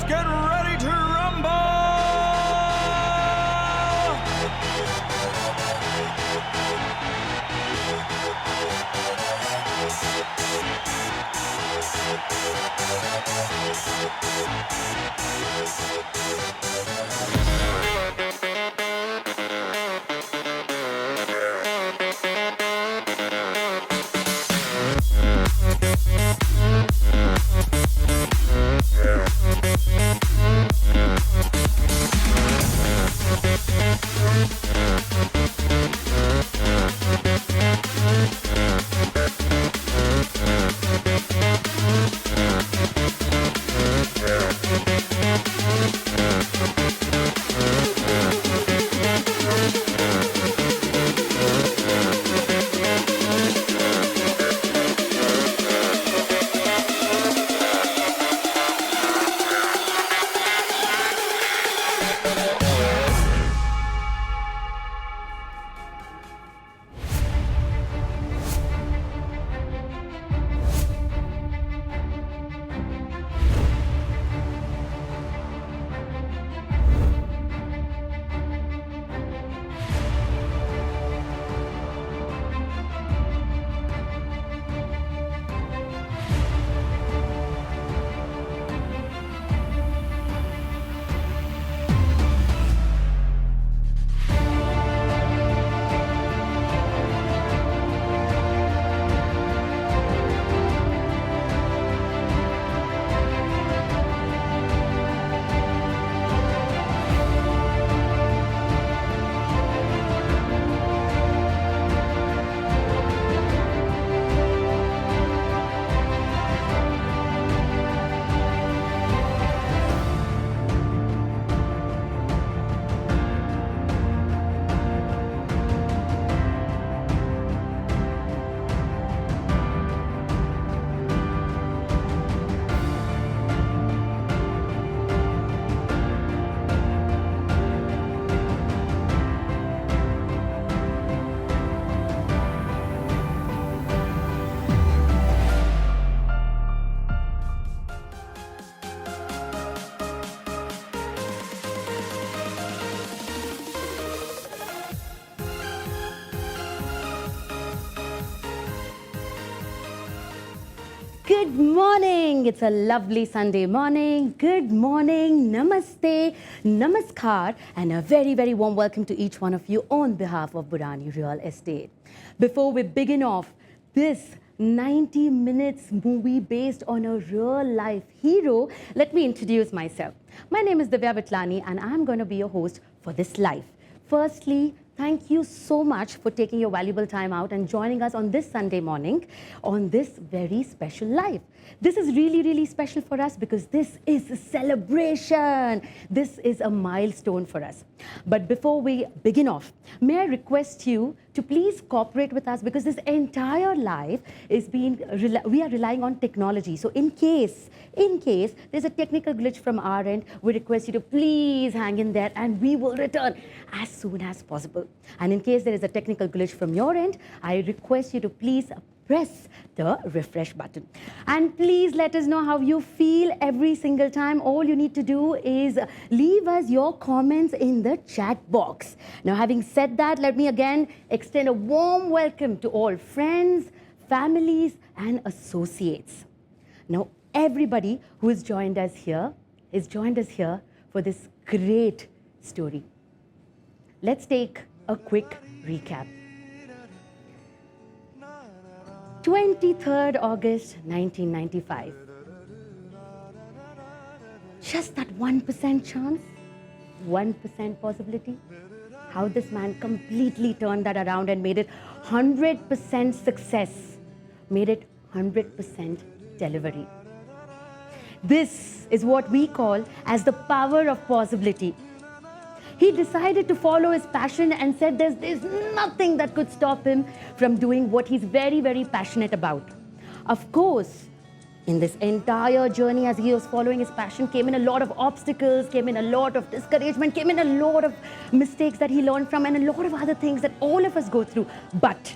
get ready to rumble! Good morning. It's a lovely Sunday morning. Good morning. Namaste, namaskar, and a very, very warm welcome to each one of you on behalf of Burani Real Estate. Before we begin off this 90 minutes movie based on a real life hero, let me introduce myself. My name is Divya Vitlani and I'm going to be your host for this live. Firstly, thank you so much for taking your valuable time out and joining us on this Sunday morning on this very special live. This is really, really special for us because this is a celebration. This is a milestone for us. But before we begin off, may I request you to please cooperate with us because this entire live is we are relying on technology. So in case there's a technical glitch from our end, we request you to please hang in there and we will return as soon as possible. And in case there is a technical glitch from your end, I request you to please press the refresh button. And please let us know how you feel every single time. All you need to do is leave us your comments in the chat box. Now, having said that, let me again extend a warm welcome to all friends, families, and associates. Now, everybody who has joined us here for this great story. Let's take a quick recap. 23rd August 1995. Just that 1% chance, 1% possibility. How this man completely turned that around and made it 100% success, made it 100% delivery. This is what we call as the power of possibility. He decided to follow his passion and said there's nothing that could stop him from doing what he's very, very passionate about. Of course, in this entire journey as he was following his passion came in a lot of obstacles, came in a lot of discouragement, came in a lot of mistakes that he learned from and a lot of other things that all of us go through. But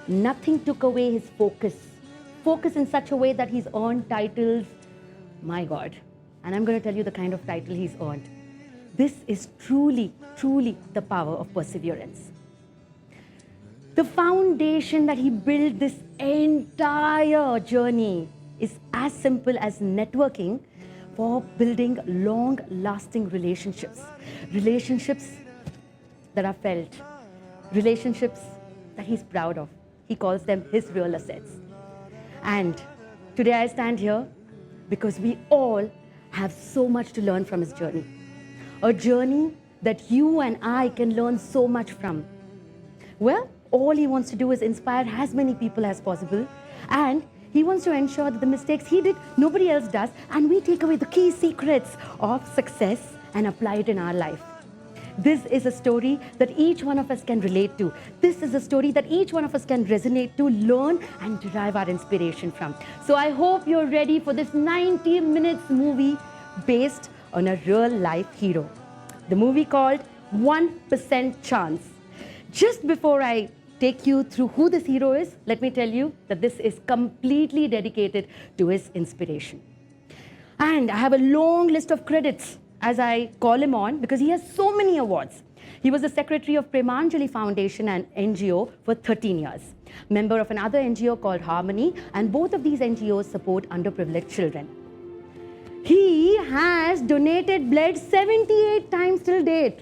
nothing took away his focus in such a way that he's earned titles. My God, And I'm going to tell you the kind of title he's earned. This is truly, truly the power of perseverance. The foundation that he built this entire journey is as simple as networking for building long-lasting relationships. Relationships that are felt. Relationships that he's proud of. He calls them his real assets. And today I stand here because we all have so much to learn from his journey. A journey that you and I can learn so much from. Well, all he wants to do is inspire as many people as possible, and he wants to ensure that the mistakes he did, nobody else does, and we take away the key secrets of success and apply it in our life. This is a story that each one of us can relate to. This is a story that each one of us can resonate to, learn, and derive our inspiration from. So I hope you're ready for this 90 minutes movie based on a real life hero. The movie called 1% Chance. Just before I take you through who this hero is, let me tell you that this is completely dedicated to his inspiration. And I have a long list of credits as I call him on because he has so many awards. He was the secretary of Premanjali Foundation and NGO for 13 years, member of another NGO called Harmony, and both of these NGOs support underprivileged children. He has donated blood 78 times till date.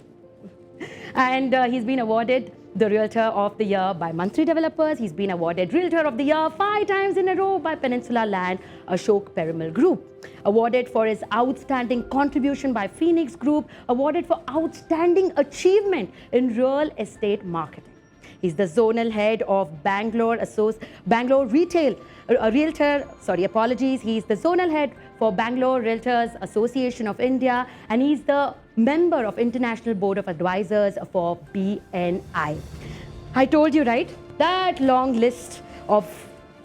And he's been awarded the Realtor of the Year by Mantri Developers. He's been awarded Realtor of the Year 5 times in a row by Peninsula Land Ashok Perimal Group. Awarded for his outstanding contribution by Phoenix Group. Awarded for outstanding achievement in real estate marketing. He's the zonal head of Bangalore Retail, Realtor, he's the zonal head for Bangalore Realtors Association of India, and he's the member of International Board of Advisors for BNI. I told you, right? That long list of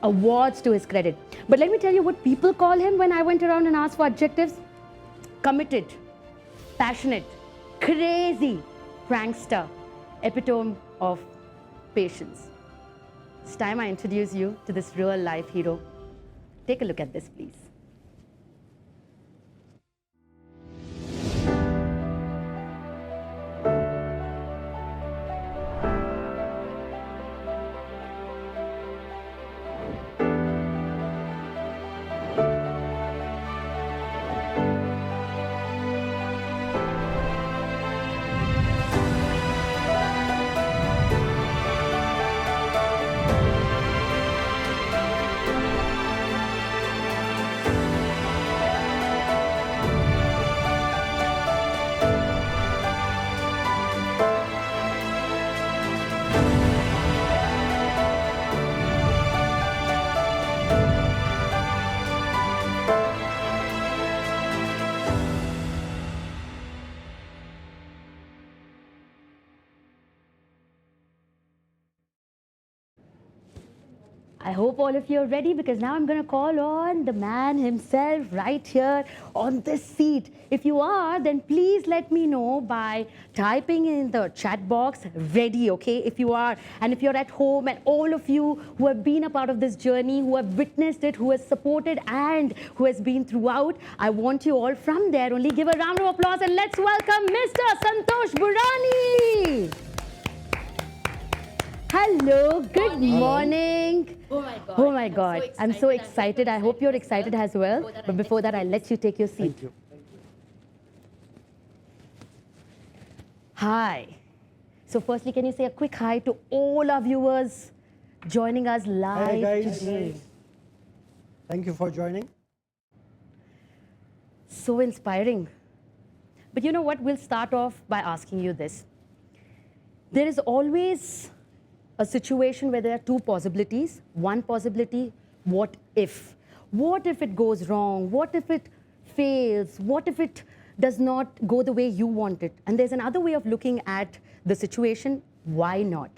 awards to his credit. But let me tell you what people call him when I went around and asked for adjectives. Committed, passionate, crazy, prankster, epitome of patience. It's time I introduce you to this real life hero. Take a look at this, please. I hope all of you are ready because now I'm going to call on the man himself right here on this seat. If you are, then please let me know by typing in the chat box, ready, okay? If you are, and if you're at home, and all of you who have been a part of this journey, who have witnessed it, who has supported and who has been throughout, I want you all from there only give a round of applause and let's welcome Mr. Santosh Burani. Hello, good morning. Oh my God. Oh my God. I'm so excited. I hope you're excited as well. But before that, I'll let you take your seat. Thank you. Hi. So firstly, can you say a quick hi to all our viewers joining us live Hi guys. today? Thank you for joining. So inspiring. But you know what? We'll start off by asking you this. There is always a situation where there are two possibilities. One possibility, what if? What if it goes wrong? What if it fails? What if it does not go the way you want it? And there's another way of looking at the situation, why not?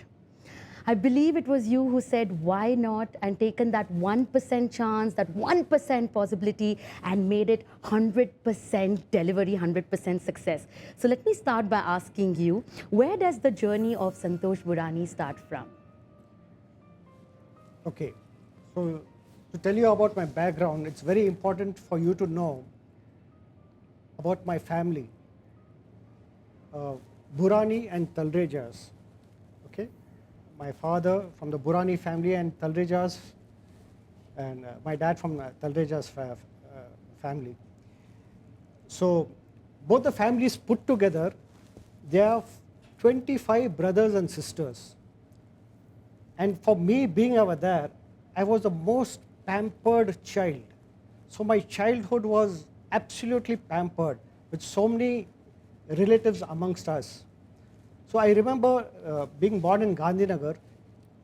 I believe it was you who said, why not, and taken that 1% chance, that 1% possibility, and made it 100% delivery, 100% success. So let me start by asking you, where does the journey of Santosh Burani start from? Okay. So to tell you about my background, it's very important for you to know about my family, Burani and Talrejas. Okay, my father from the Burani family and Talrejas, and my dad from Talrejas family. So both the families put together, there are 25 brothers and sisters. And for me being over there, I was the most pampered child. So my childhood was absolutely pampered with so many relatives amongst us. So I remember being born in Gandhinagar.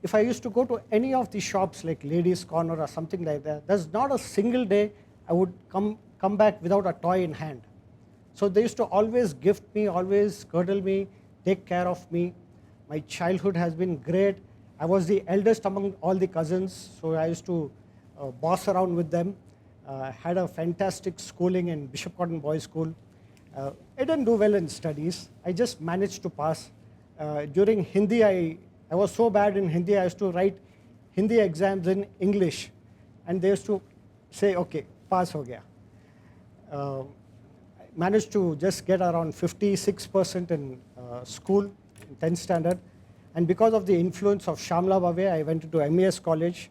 If I used to go to any of the shops like Ladies Corner or something like that, there's not a single day I would come back without a toy in hand. So they used to always gift me, always cuddle me, take care of me. My childhood has been great. I was the eldest among all the cousins, so I used to boss around with them. Had a fantastic schooling in Bishop Cotton Boys School. I didn't do well in studies. I just managed to pass. During Hindi, I was so bad in Hindi, I used to write Hindi exams in English. And they used to say, okay, pass ho gaya. I managed to just get around 56% in school, in 10th standard. And because of the influence of Shamla Bave, I went into MES college.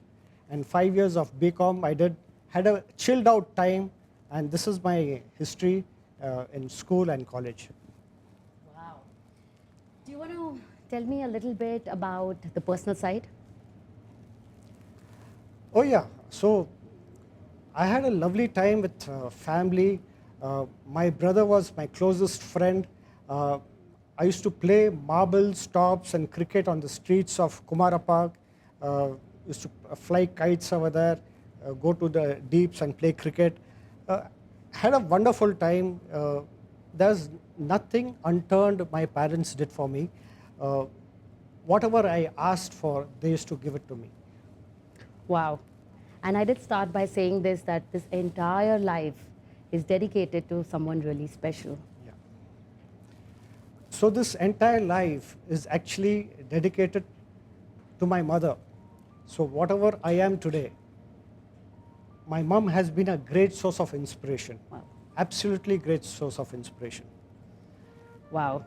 And 5 years of BCom, had a chilled out time. And this is my history in school and college. Wow. Do you want to tell me a little bit about the personal side? Oh yeah, so I had a lovely time with family. My brother was my closest friend. I used to play marbles, tops and cricket on the streets of Kumara Park. Used to fly kites over there, go to the deeps and play cricket. Had a wonderful time. There's nothing unturned my parents did for me. Whatever I asked for, they used to give it to me. Wow. And I did start by saying this, that this entire life is dedicated to someone really special. Yeah. So this entire life is actually dedicated to my mother. So whatever I am today, my mom has been a great source of inspiration. Wow. Absolutely great source of inspiration. Wow.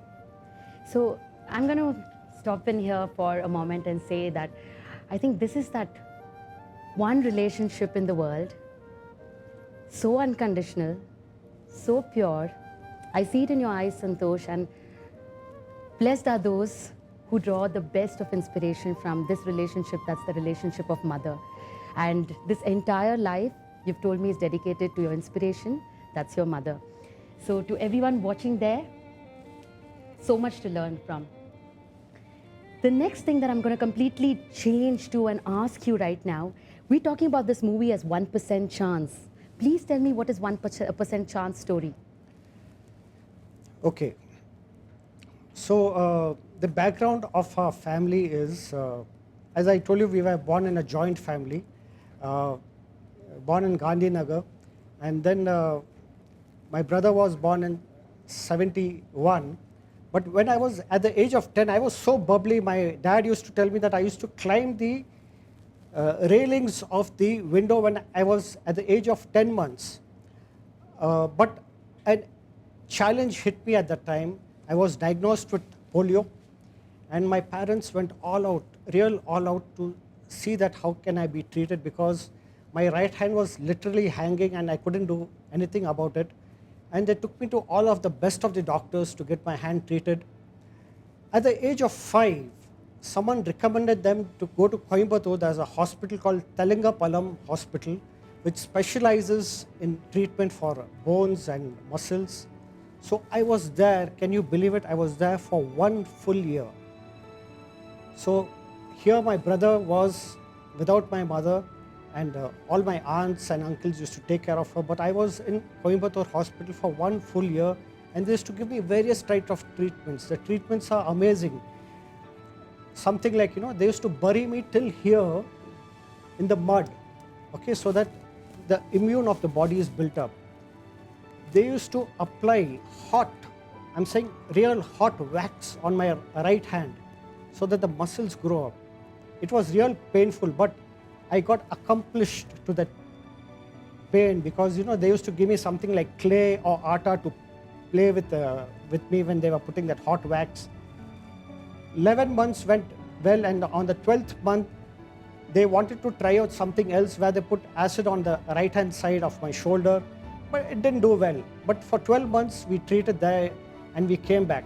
So I'm going to stop in here for a moment and say that I think this is that one relationship in the world, so unconditional, so pure. I see it in your eyes, Santosh, and blessed are those who draw the best of inspiration from this relationship. That's the relationship of mother. And this entire life, you've told me, is dedicated to your inspiration. That's your mother. So to everyone watching there, so much to learn from. The next thing that I'm going to completely change to and ask you right now, we're talking about this movie as 1% Chance. Please tell me, what is 1% Chance story? Okay. So the background of our family is, as I told you, we were born in a joint family, born in Gandhinagar, and then my brother was born in 71. But when I was at the age of 10, I was so bubbly. My dad used to tell me that I used to climb the railings of the window when I was at the age of 10 months. But a challenge hit me at that time. I was diagnosed with polio, and my parents went all out, all out to see that how can I be treated, because my right hand was literally hanging and I couldn't do anything about it. And they took me to all of the best of the doctors to get my hand treated. At the age of 5, someone recommended them to go to Coimbatore. There's a hospital called Telingapalam Hospital, which specializes in treatment for bones and muscles. So I was there, can you believe it? I was there for 1 full year. So here my brother was without my mother, and all my aunts and uncles used to take care of her. But I was in Coimbatore Hospital for 1 full year, and they used to give me various types of treatments. The treatments are amazing. Something like, they used to bury me till here in the mud, okay, so that the immune of the body is built up. They used to apply hot, I'm saying real hot wax on my right hand so that the muscles grow up. It was real painful, but I got accomplished to that pain because they used to give me something like clay or atta to play with me when they were putting that hot wax. 11 months went well, and on the 12th month, they wanted to try out something else where they put acid on the right-hand side of my shoulder, but it didn't do well. But for 12 months, we treated that and we came back.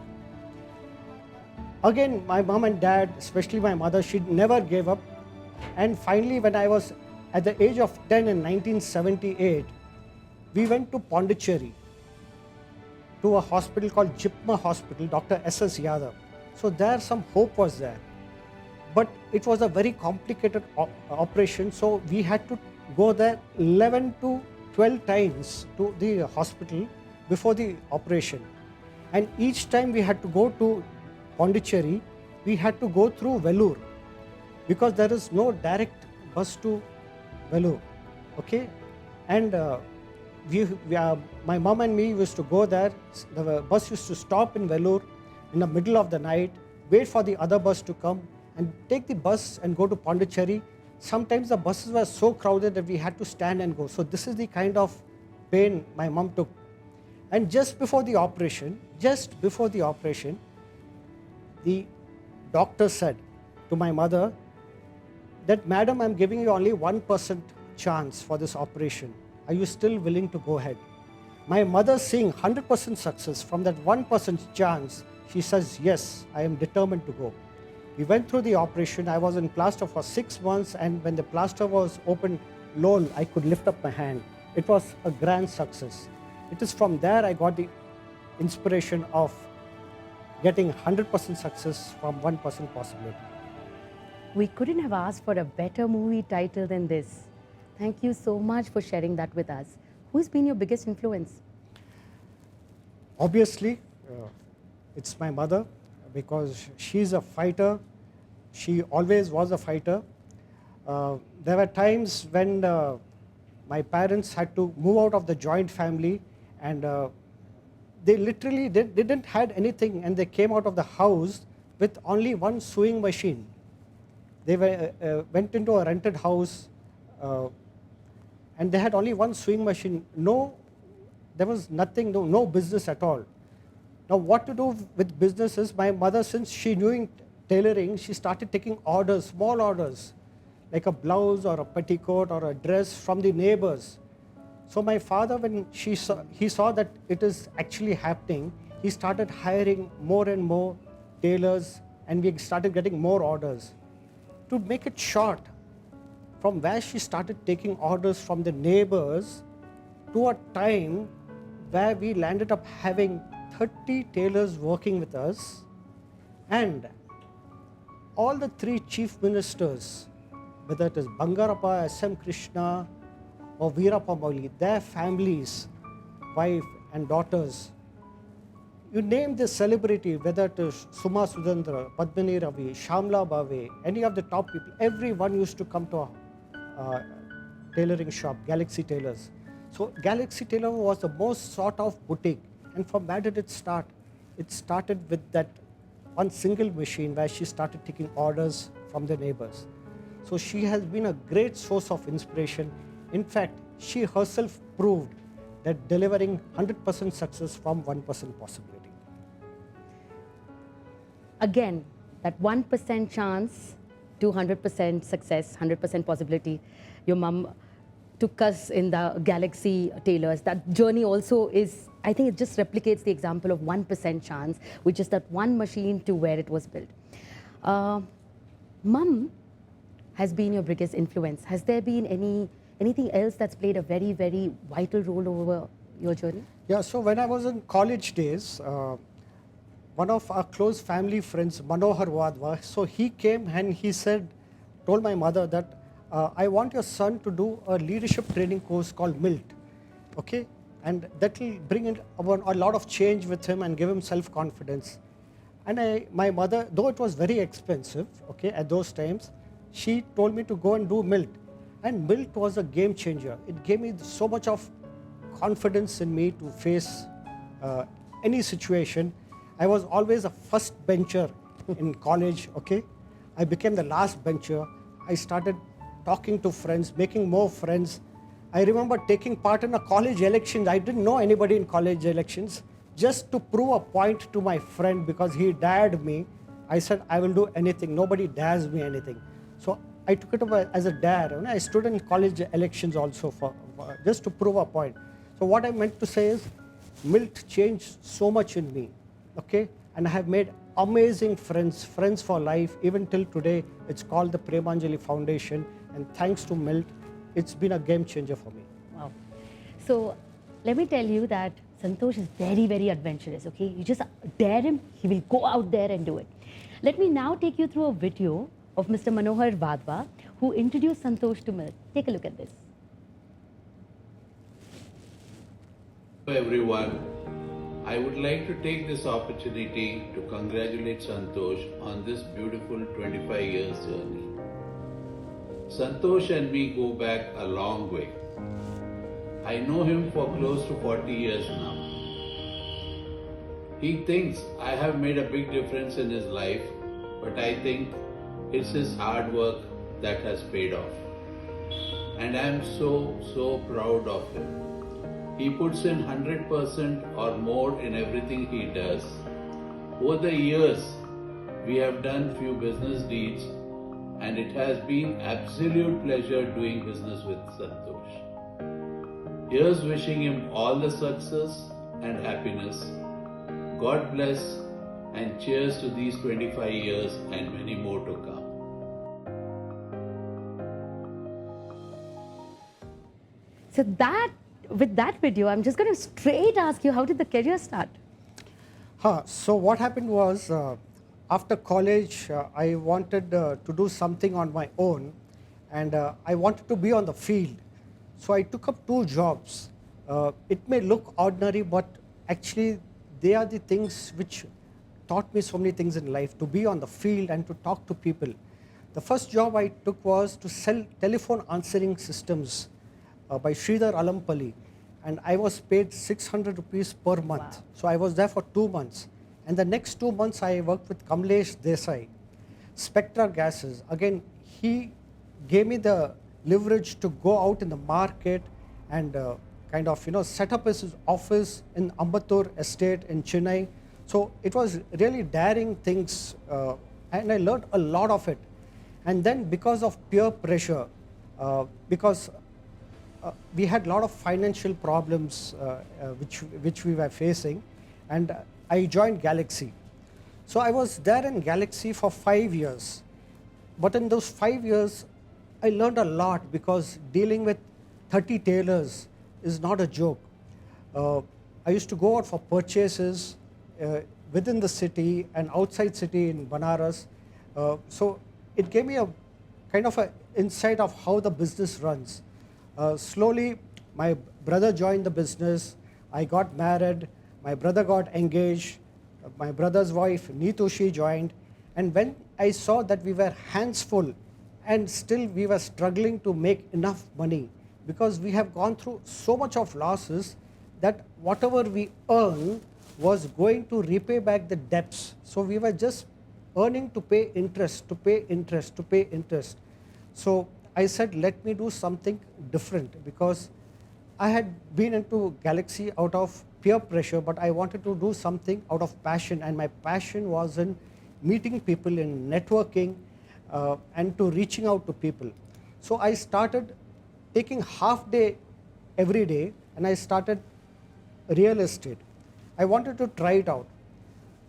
Again, my mom and dad, especially my mother, she never gave up. And finally, when I was at the age of 10 in 1978, we went to Pondicherry to a hospital called Jipma Hospital, Dr. S.S. Yadav. So there some hope was there. But it was a very complicated operation, so we had to go there 11 to 12 times to the hospital before the operation. And each time we had to go to Pondicherry, we had to go through Vellore because there is no direct bus to Vellore. Okay? And my mom and me used to go there. The bus used to stop in Vellore in the middle of the night, wait for the other bus to come, and take the bus and go to Pondicherry. Sometimes the buses were so crowded that we had to stand and go. So this is the kind of pain my mom took. And just before the operation, the doctor said to my mother that, "Madam, I'm giving you only 1% chance for this operation. Are you still willing to go ahead?" My mother, seeing 100% success from that 1% chance, she says, "Yes, I am determined to go." We went through the operation. I was in plaster for 6 months, and when the plaster was opened, lo, I could lift up my hand. It was a grand success. It is from there I got the inspiration of getting 100% success from 1% possibility. We couldn't have asked for a better movie title than this. Thank you so much for sharing that with us. Who's been your biggest influence? Obviously, it's my mother because she's a fighter. She always was a fighter. There were times when my parents had to move out of the joint family, and they literally didn't had anything, and they came out of the house with only one sewing machine. They went into a rented house, and they had only one sewing machine. There was nothing, no business at all. Now, what to do with businesses? My mother, since she knew tailoring, she started taking orders, small orders, like a blouse or a petticoat or a dress from the neighbors. So my father, when he saw that it is actually happening, he started hiring more and more tailors, and we started getting more orders. To make it short, from where she started taking orders from the neighbors to a time where we landed up having 30 tailors working with us, and all the 3 chief ministers, whether it is Bangarappa, S.M. Krishna, or Veerappa Moily, their families, wife and daughters, you name the celebrity, whether it is Suma Sudandra, Padmini Ravi, Shamla Bhave, any of the top people, everyone used to come to our tailoring shop, Galaxy Tailors. So Galaxy Tailor was the most sought of boutique. And from where did it start? It started with that one single machine where she started taking orders from the neighbors. So she has been a great source of inspiration. In fact, she herself proved that delivering 100% success from 1% possibility. Again, that 1% chance to 100% success, 100% possibility. Your mum took us in the Galaxy Tailors. That journey also is, I think it just replicates the example of 1% chance, which is that one machine to where it was built. Mum has been your biggest influence. Has there been anything else that's played a very, very vital role over your journey? Yeah, so when I was in college days, one of our close family friends, Manohar Wadhwa, so he came and he told my mother that I want your son to do a leadership training course called MILT, okay? And that will bring in a lot of change with him and give him self-confidence. And my mother, though it was very expensive, okay, at those times, she told me to go and do MILT. And MILT was a game changer. It gave me so much of confidence in me to face any situation. I was always a first bencher in college, okay? I became the last bencher. I started talking to friends, making more friends. I remember taking part in a college election. I didn't know anybody in college elections. Just to prove a point to my friend because he dared me, I said, I will do anything. Nobody dares me anything. So I took it up as a dare. And I stood in college elections also for just to prove a point. So what I meant to say is, Milt changed so much in me, okay? And I have made amazing friends, friends for life. Even till today, it's called the Premanjali Foundation. And thanks to Milt, it's been a game changer for me. Wow. So let me tell you that Santosh is very, very adventurous, okay? You just dare him, he will go out there and do it. Let me now take you through a video of Mr. Manohar Vadva, who introduced Santosh to Milt. Take a look at this. Hello everyone, I would like to take this opportunity to congratulate Santosh on this beautiful 25 years journey. Santosh and me go back a long way. I know him for close to 40 years now. He thinks I have made a big difference in his life, but I think it's his hard work that has paid off. And I am so proud of him. He puts in 100% or more in everything he does. Over the years, we have done few business deeds and it has been absolute pleasure doing business with Santosh. Here's wishing him all the success and happiness. God bless and cheers to these 25 years and many more to come. So with that video, I'm just going to straight ask you, how did the career start? So what happened was, after college, I wanted to do something on my own, and I wanted to be on the field. So I took up 2 jobs. It may look ordinary, but actually they are the things which taught me so many things in life, to be on the field and to talk to people. The first job I took was to sell telephone answering systems by Sridhar Alampalli, and I was paid 600 rupees per month. Wow. So I was there for 2 months. And the next 2 months I worked with Kamlesh Desai, Spectra Gases. Again, he gave me the leverage to go out in the market and kind of, set up his office in Ambattur Estate in Chennai. So it was really daring things, and I learned a lot of it. And then because of peer pressure, because we had a lot of financial problems which we were facing, and I joined Galaxy. So I was there in Galaxy for 5 years. But in those 5 years, I learned a lot, because dealing with 30 tailors is not a joke. I used to go out for purchases within the city and outside city in Banaras. So it gave me a kind of an insight of how the business runs. Slowly, my brother joined the business. I got married. My brother got engaged. My brother's wife, Neetu, she joined. And when I saw that we were hands full and still we were struggling to make enough money, because we have gone through so much of losses that whatever we earn was going to repay back the debts. So we were just earning to pay interest, to pay interest, to pay interest. So I said, let me do something different, because I had been into Galaxy out of peer pressure, but I wanted to do something out of passion, and my passion was in meeting people, in networking, and to reaching out to people. So I started taking half day every day, and I started real estate. I wanted to try it out.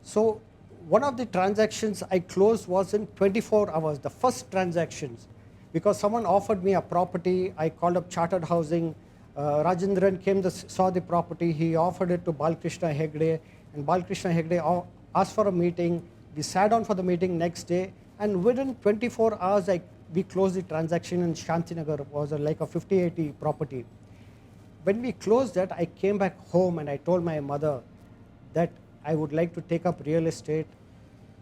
So one of the transactions I closed was in 24 hours, the first transactions, because someone offered me a property. I called up Chartered Housing. Rajendran came, saw the property. He offered it to Balkrishna Hegde, and Balkrishna Hegde asked for a meeting. We sat down for the meeting next day, and within 24 hours, we closed the transaction in Shantinagar. It was like a 50-80 property. When we closed that, I came back home and I told my mother that I would like to take up real estate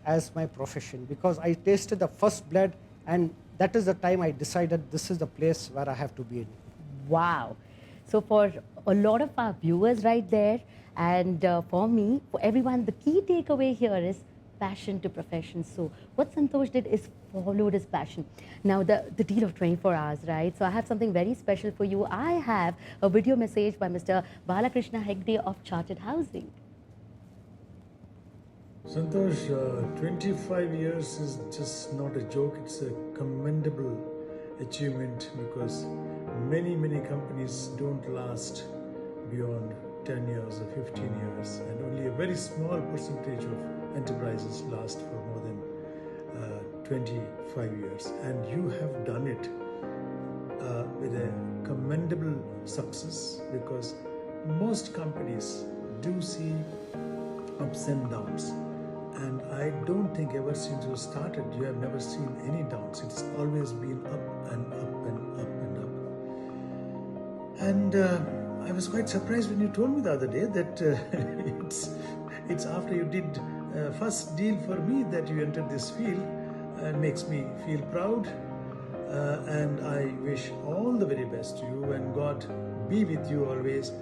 as my profession, because I tasted the first blood, and that is the time I decided this is the place where I have to be in. Wow. So for a lot of our viewers right there, and for me, for everyone, the key takeaway here is passion to profession. So what Santosh did is followed his passion. Now the deal of 24 hours, right? So I have something very special for you. I have a video message by Mr. Balakrishna Hegde of Chartered Housing. Santosh, 25 years is just not a joke. It's a commendable achievement because many companies don't last beyond 10 years or 15 years, and only a very small percentage of enterprises last for more than 25 years. And you have done it with a commendable success, because most companies do see ups and downs. And I don't think ever since you started, you have never seen any downs. It's always been up and up and up and up. And I was quite surprised when you told me the other day that it's after you did first deal for me that you entered this field. It makes me feel proud. And I wish all the very best to you, and God be with you always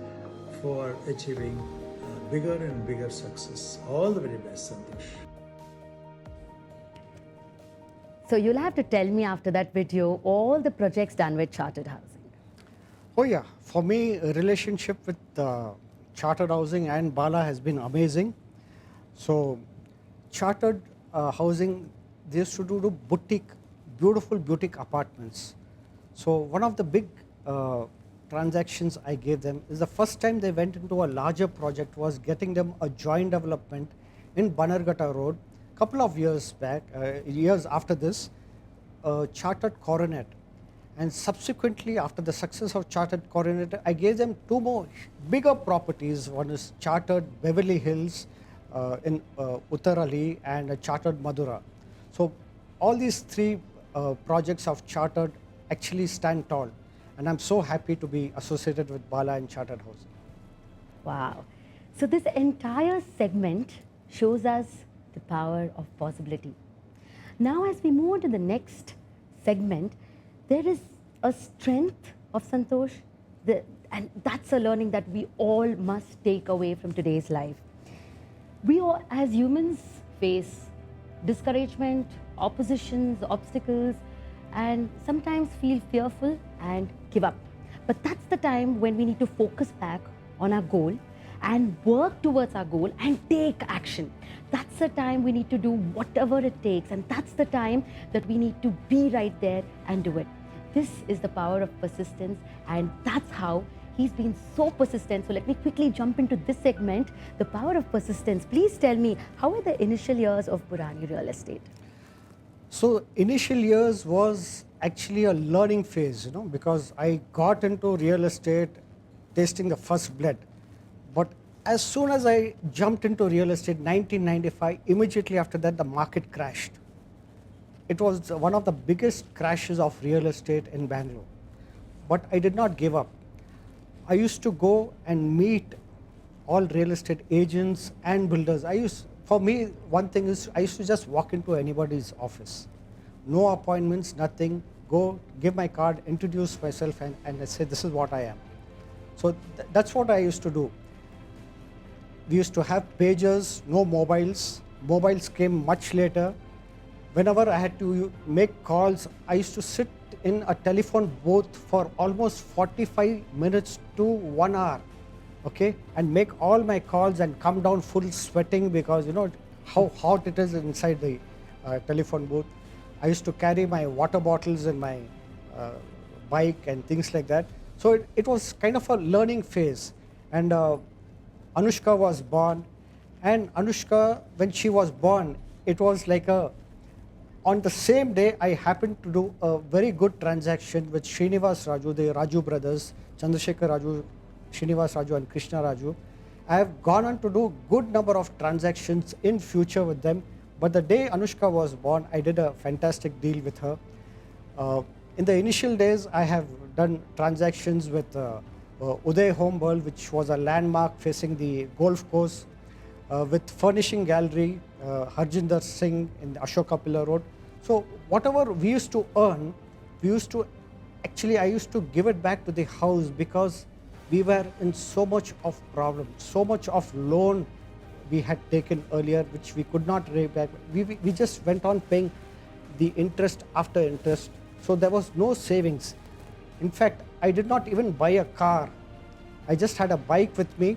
for achieving bigger and bigger success. All the very best, Santosh. So you'll have to tell me after that video all the projects done with Chartered Housing. Oh yeah, for me, a relationship with Chartered Housing and Bala has been amazing. So Chartered Housing, they used to do boutique, beautiful boutique apartments. So one of the big transactions I gave them is the first time they went into a larger project was getting them a joint development in Bannerghatta Road. Couple of years back, years after this, Chartered Coronet. And subsequently, after the success of Chartered Coronet, I gave them two more bigger properties. One is Chartered Beverly Hills in Uttarali, and a Chartered Madura. So all these three projects of Chartered actually stand tall. And I'm so happy to be associated with Bala and Chartered Housing. Wow. So this entire segment shows us the power of possibility. Now as we move on to the next segment, there is a strength of Santosh, and that's a learning that we all must take away from today's life. We all, as humans, face discouragement, oppositions, obstacles, and sometimes feel fearful and give up. But that's the time when we need to focus back on our goal and work towards our goal and take action. That's the time we need to do whatever it takes, and that's the time that we need to be right there and do it. This is the power of persistence, and that's how he's been so persistent. So let me quickly jump into this segment, the power of persistence. Please tell me, how were the initial years of Burani Real Estate? So initial years was actually a learning phase, because I got into real estate tasting the first blood. But as soon as I jumped into real estate, 1995, immediately after that, the market crashed. It was one of the biggest crashes of real estate in Bangalore. But I did not give up. I used to go and meet all real estate agents and builders. For me, one thing is I used to just walk into anybody's office. No appointments, nothing. Go, give my card, introduce myself, and I say, this is what I am. So that's what I used to do. We used to have pagers, no mobiles. Mobiles came much later. Whenever I had to make calls, I used to sit in a telephone booth for almost 45 minutes to 1 hour, okay, and make all my calls and come down full sweating because how hot it is inside the telephone booth. I used to carry my water bottles in my bike and things like that. So it was kind of a learning phase. And Anushka was born, and Anushka, when she was born, it was like on the same day, I happened to do a very good transaction with Srinivas Raju, the Raju brothers, Chandrasekhar Raju, Srinivas Raju and Krishna Raju. I have gone on to do good number of transactions in future with them. But the day Anushka was born, I did a fantastic deal with her. In the initial days, I have done transactions with Uday Home World, which was a landmark facing the golf course, with Furnishing Gallery, Harjinder Singh in the Ashoka Pillar Road. So whatever we used to earn, I used to give it back to the house because we were in so much of problem, so much of loan we had taken earlier, which we could not pay back. We just went on paying the interest after interest. So there was no savings. In fact, I did not even buy a car. I just had a bike with me.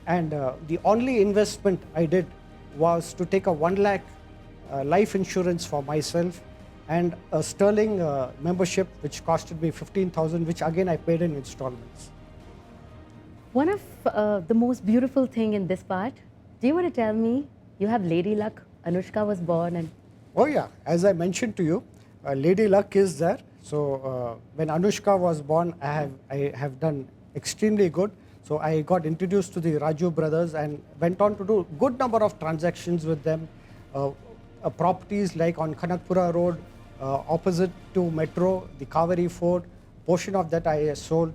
And the only investment I did was to take a 1 lakh life insurance for myself and a Sterling membership, which costed me 15,000, which again I paid in installments. One of the most beautiful thing in this part, do you want to tell me, you have Lady Luck, Anushka was born and... Oh yeah, as I mentioned to you, Lady Luck is there. So when Anushka was born, I have done extremely good. So I got introduced to the Raju brothers and went on to do good number of transactions with them. Properties like on Kanakpura Road, opposite to Metro, the Kaveri Fort, portion of that I sold.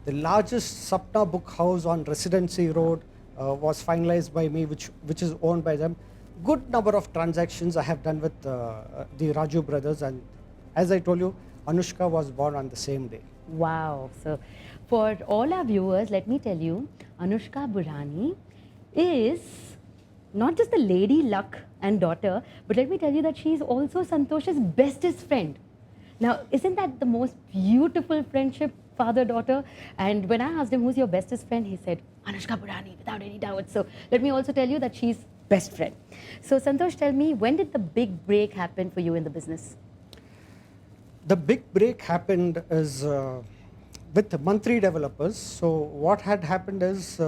The largest Sapna book house on Residency Road was finalized by me, which is owned by them. Good number of transactions I have done with the Raju brothers, and as I told you, Anushka was born on the same day. Wow. So for all our viewers, let me tell you, Anushka Burani is not just the Lady Luck and daughter, but let me tell you that she is also Santosh's bestest friend. Now, isn't that the most beautiful friendship, father-daughter? And when I asked him, who's your bestest friend? He said, Anushka Burani, without any doubt. So let me also tell you that she's best friend. So Santosh, tell me, when did the big break happen for you in the business? The big break happened is with Mantri developers. So what had happened is,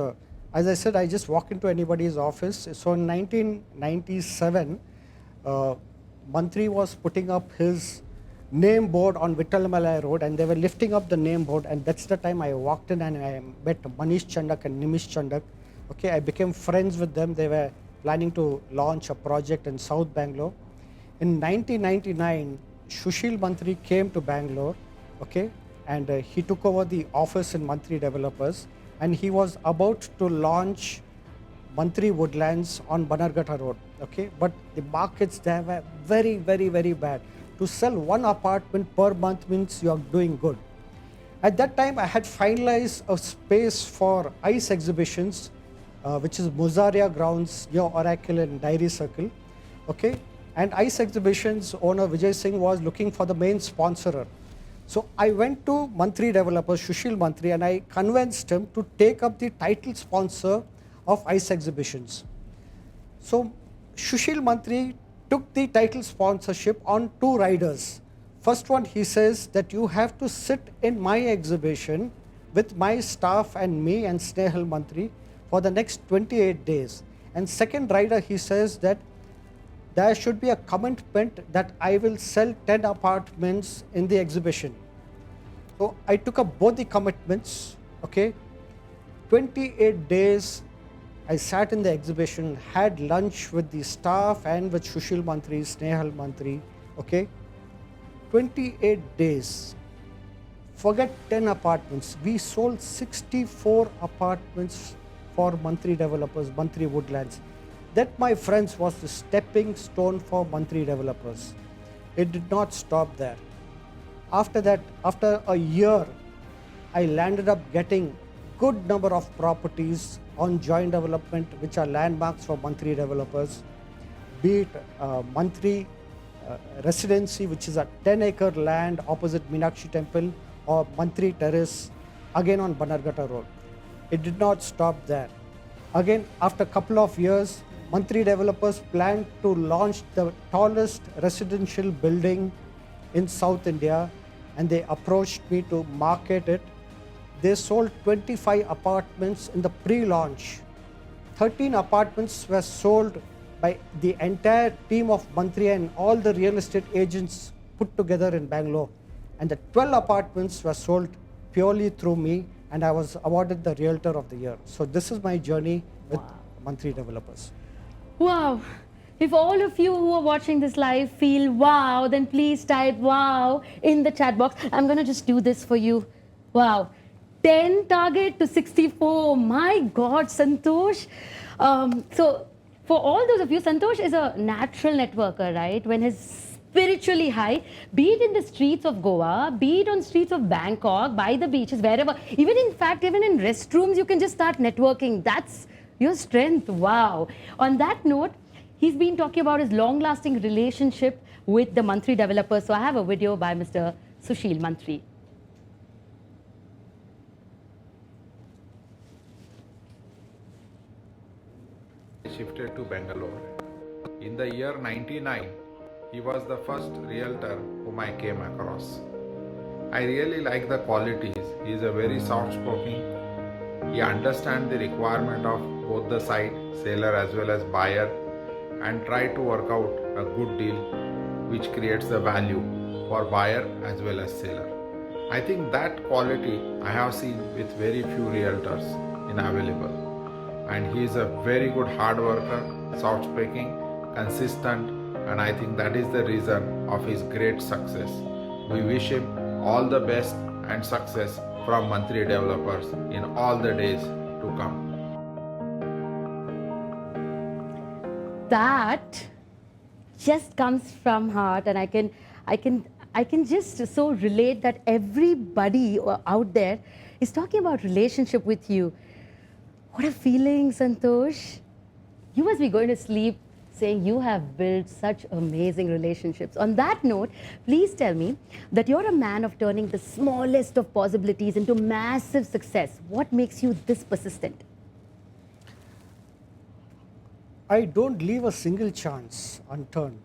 as I said, I just walk into anybody's office. So in 1997, Mantri was putting up his name board on Vittalamalai Road, and they were lifting up the name board, and that's the time I walked in and I met Manish Chandak and Nimish Chandak. Okay, I became friends with them. They were planning to launch a project in South Bangalore. In 1999, Sushil Mantri came to Bangalore, okay, and he took over the office in Mantri Developers, and he was about to launch Mantri Woodlands on Bannerghatta Road, okay, but the markets there were very, very, very bad. To sell one apartment per month means you are doing good. At that time, I had finalized a space for ICE exhibitions, which is Muzaria Grounds near Oracle and Dairy Circle, okay. And ICE exhibitions owner Vijay Singh was looking for the main sponsorer. So I went to Mantri developer Sushil Mantri and I convinced him to take up the title sponsor of ICE exhibitions. So Sushil Mantri took the title sponsorship on 2 riders. First one, he says that you have to sit in my exhibition with my staff and me and Snehal Mantri for the next 28 days. And second rider, he says that there should be a commitment that I will sell 10 apartments in the exhibition. So I took up both the commitments, okay. 28 days I sat in the exhibition, had lunch with the staff and with Sushil Mantri, Snehal Mantri, okay. 28 days, forget 10 apartments. We sold 64 apartments for Mantri Developers, Mantri Woodlands. That, my friends, was the stepping stone for Mantri Developers. It did not stop there. After that, after a year, I landed up getting good number of properties on joint development, which are landmarks for Mantri Developers, be it Mantri Residency, which is a 10-acre land opposite Meenakshi Temple, or Mantri Terrace, again on Bannerghatta Road. It did not stop there. Again, after a couple of years, Mantri Developers planned to launch the tallest residential building in South India, and they approached me to market it. They sold 25 apartments in the pre-launch. 13 apartments were sold by the entire team of Mantri and all the real estate agents put together in Bangalore. And the 12 apartments were sold purely through me, and I was awarded the Realtor of the Year. So this is my journey with Mantri Developers. Wow. If all of you who are watching this live feel wow, then please type wow in the chat box. I'm going to just do this for you. Wow. 10 target to 64. My God, Santosh. So for all those of you, Santosh is a natural networker, right? When he's spiritually high, be it in the streets of Goa, be it on streets of Bangkok, by the beaches, wherever. Even in fact, even in restrooms, you can just start networking. That's Your strength, wow. On that note, he's been talking about his long-lasting relationship with the Mantri developer. So I have a video by Mr. Sushil Mantri. Shifted to Bangalore. In the year 99, he was the first realtor whom I came across. I really like the qualities. He is a very soft-spoken. He understands the requirement of both the side, seller as well as buyer, and try to work out a good deal which creates the value for buyer as well as seller. I think that quality I have seen with very few realtors in available. And he is a very good hard worker, soft-speaking, consistent, and I think that is the reason of his great success. We wish him all the best and success from Mantri Developers in all the days to come. That just comes from heart, and I can just so relate that everybody out there is talking about relationship with you. What a feeling, Santosh. You must be going to sleep saying you have built such amazing relationships. On that note, please tell me that you're a man of turning the smallest of possibilities into massive success. What makes you this persistent? I don't leave a single chance unturned.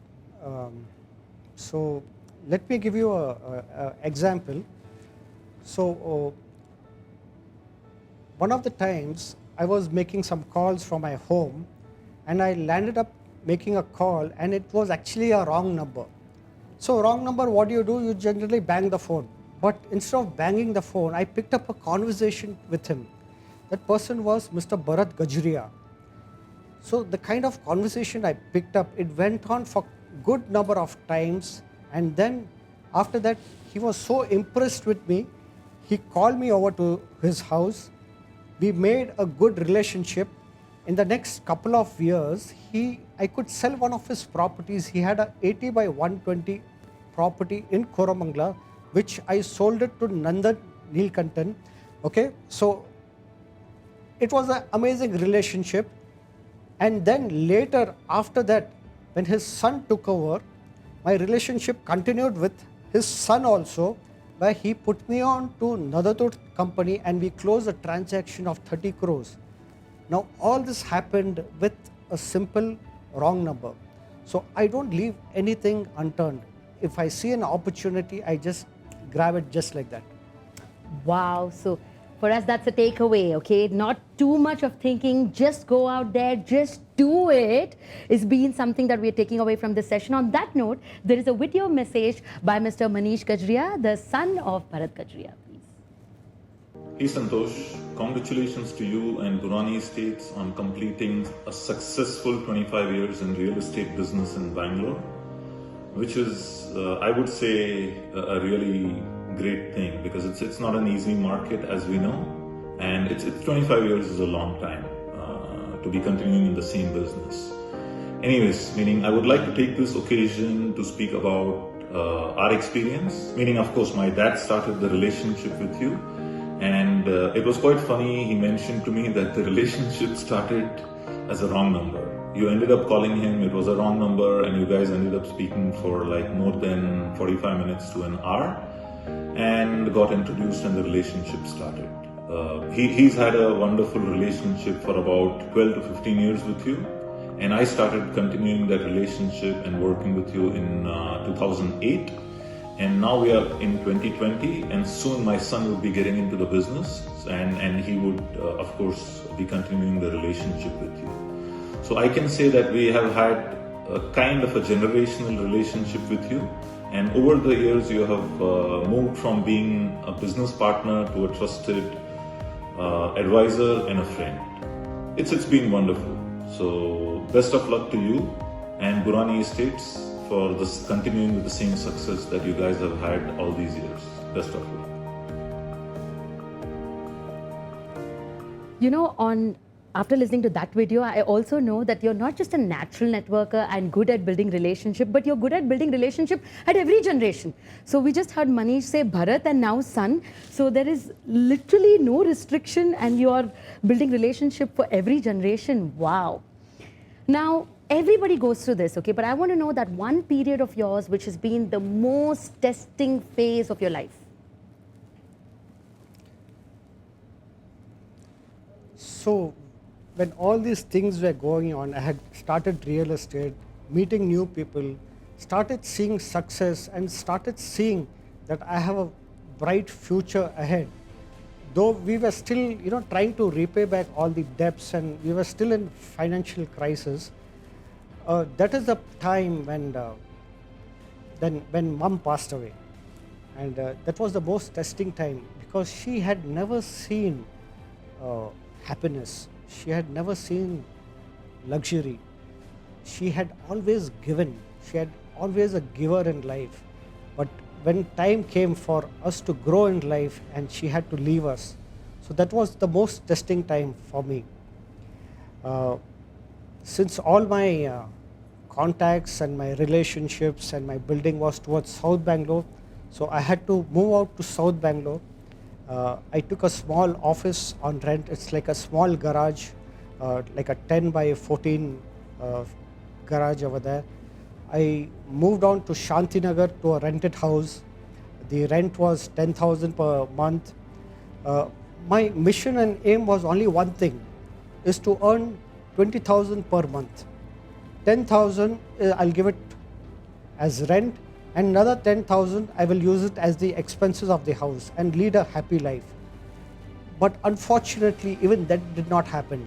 So let me give you an example. So one of the times I was making some calls from my home, and I landed up making a call, and it was actually a wrong number. So wrong number, what do? You generally bang the phone. But instead of banging the phone, I picked up a conversation with him. That person was Mr. Bharat Gajria. So the kind of conversation I picked up, it went on for good number of times, and then after that, he was so impressed with me, he called me over to his house. We made a good relationship. In the next couple of years, I could sell one of his properties. He had a 80 by 120 property in Koramangala, which I sold it to Nandan Neelkantan. Okay, so it was an amazing relationship. And then later, after that, when his son took over, my relationship continued with his son also, where he put me on to Nadatut company, and we closed a transaction of 30 crores. Now all this happened with a simple wrong number. So I don't leave anything unturned. If I see an opportunity, I just grab it just like that. Wow. So for us, that's a takeaway, okay? Not too much of thinking, just go out there, just do it, is being something that we're taking away from this session. On that note, there is a video message by Mr. Manish Gajria, the son of Bharat Gajria, please. Hey Santosh, congratulations to you and Burani Estates on completing a successful 25 years in real estate business in Bangalore, which is, I would say, a really great thing, because it's not an easy market, as we know, and it's 25 years is a long time to be continuing in the same business. Anyways, meaning I would like to take this occasion to speak about our experience, meaning of course my dad started the relationship with you, and it was quite funny. He mentioned to me that the relationship started as a wrong number. You ended up calling him, it was a wrong number, and you guys ended up speaking for like more than 45 minutes to an hour, and got introduced and the relationship started. He's had a wonderful relationship for about 12 to 15 years with you, and I started continuing that relationship and working with you in 2008, and now we are in 2020, and soon my son will be getting into the business, and he would of course be continuing the relationship with you. So I can say that we have had a kind of a generational relationship with you, and over the years you have moved from being a business partner to a trusted advisor and a friend. It's been wonderful. So best of luck to you and Burani Estates for this continuing with the same success that you guys have had all these years. Best of luck. You know, on after listening to that video, I also know that you're not just a natural networker and good at building relationship, but you're good at building relationship at every generation. So we just heard Manish say Bharat and now son. So there is literally no restriction and you are building relationship for every generation. Wow. Now, everybody goes through this, okay? But I want to know that one period of yours which has been the most testing phase of your life. So when all these things were going on, I had started real estate, meeting new people, started seeing success and started seeing that I have a bright future ahead. Though we were still, trying to repay back all the debts and we were still in financial crisis, that is the time when mom passed away. And that was the most testing time because she had never seen happiness. She had never seen luxury. She had always given. She had always a giver in life. But when time came for us to grow in life and she had to leave us, so that was the most testing time for me. Since all my contacts and my relationships and my building was towards South Bangalore, so I had to move out to South Bangalore. I took a small office on rent. It's like a small garage, like a 10 by 14 garage over there. I moved on to Shantinagar to a rented house. The rent was 10,000 per month. My mission and aim was only one thing, is to earn 20,000 per month. 10,000 I'll give it as rent, and another 10,000 I will use it as the expenses of the house and lead a happy life. But unfortunately, even that did not happen.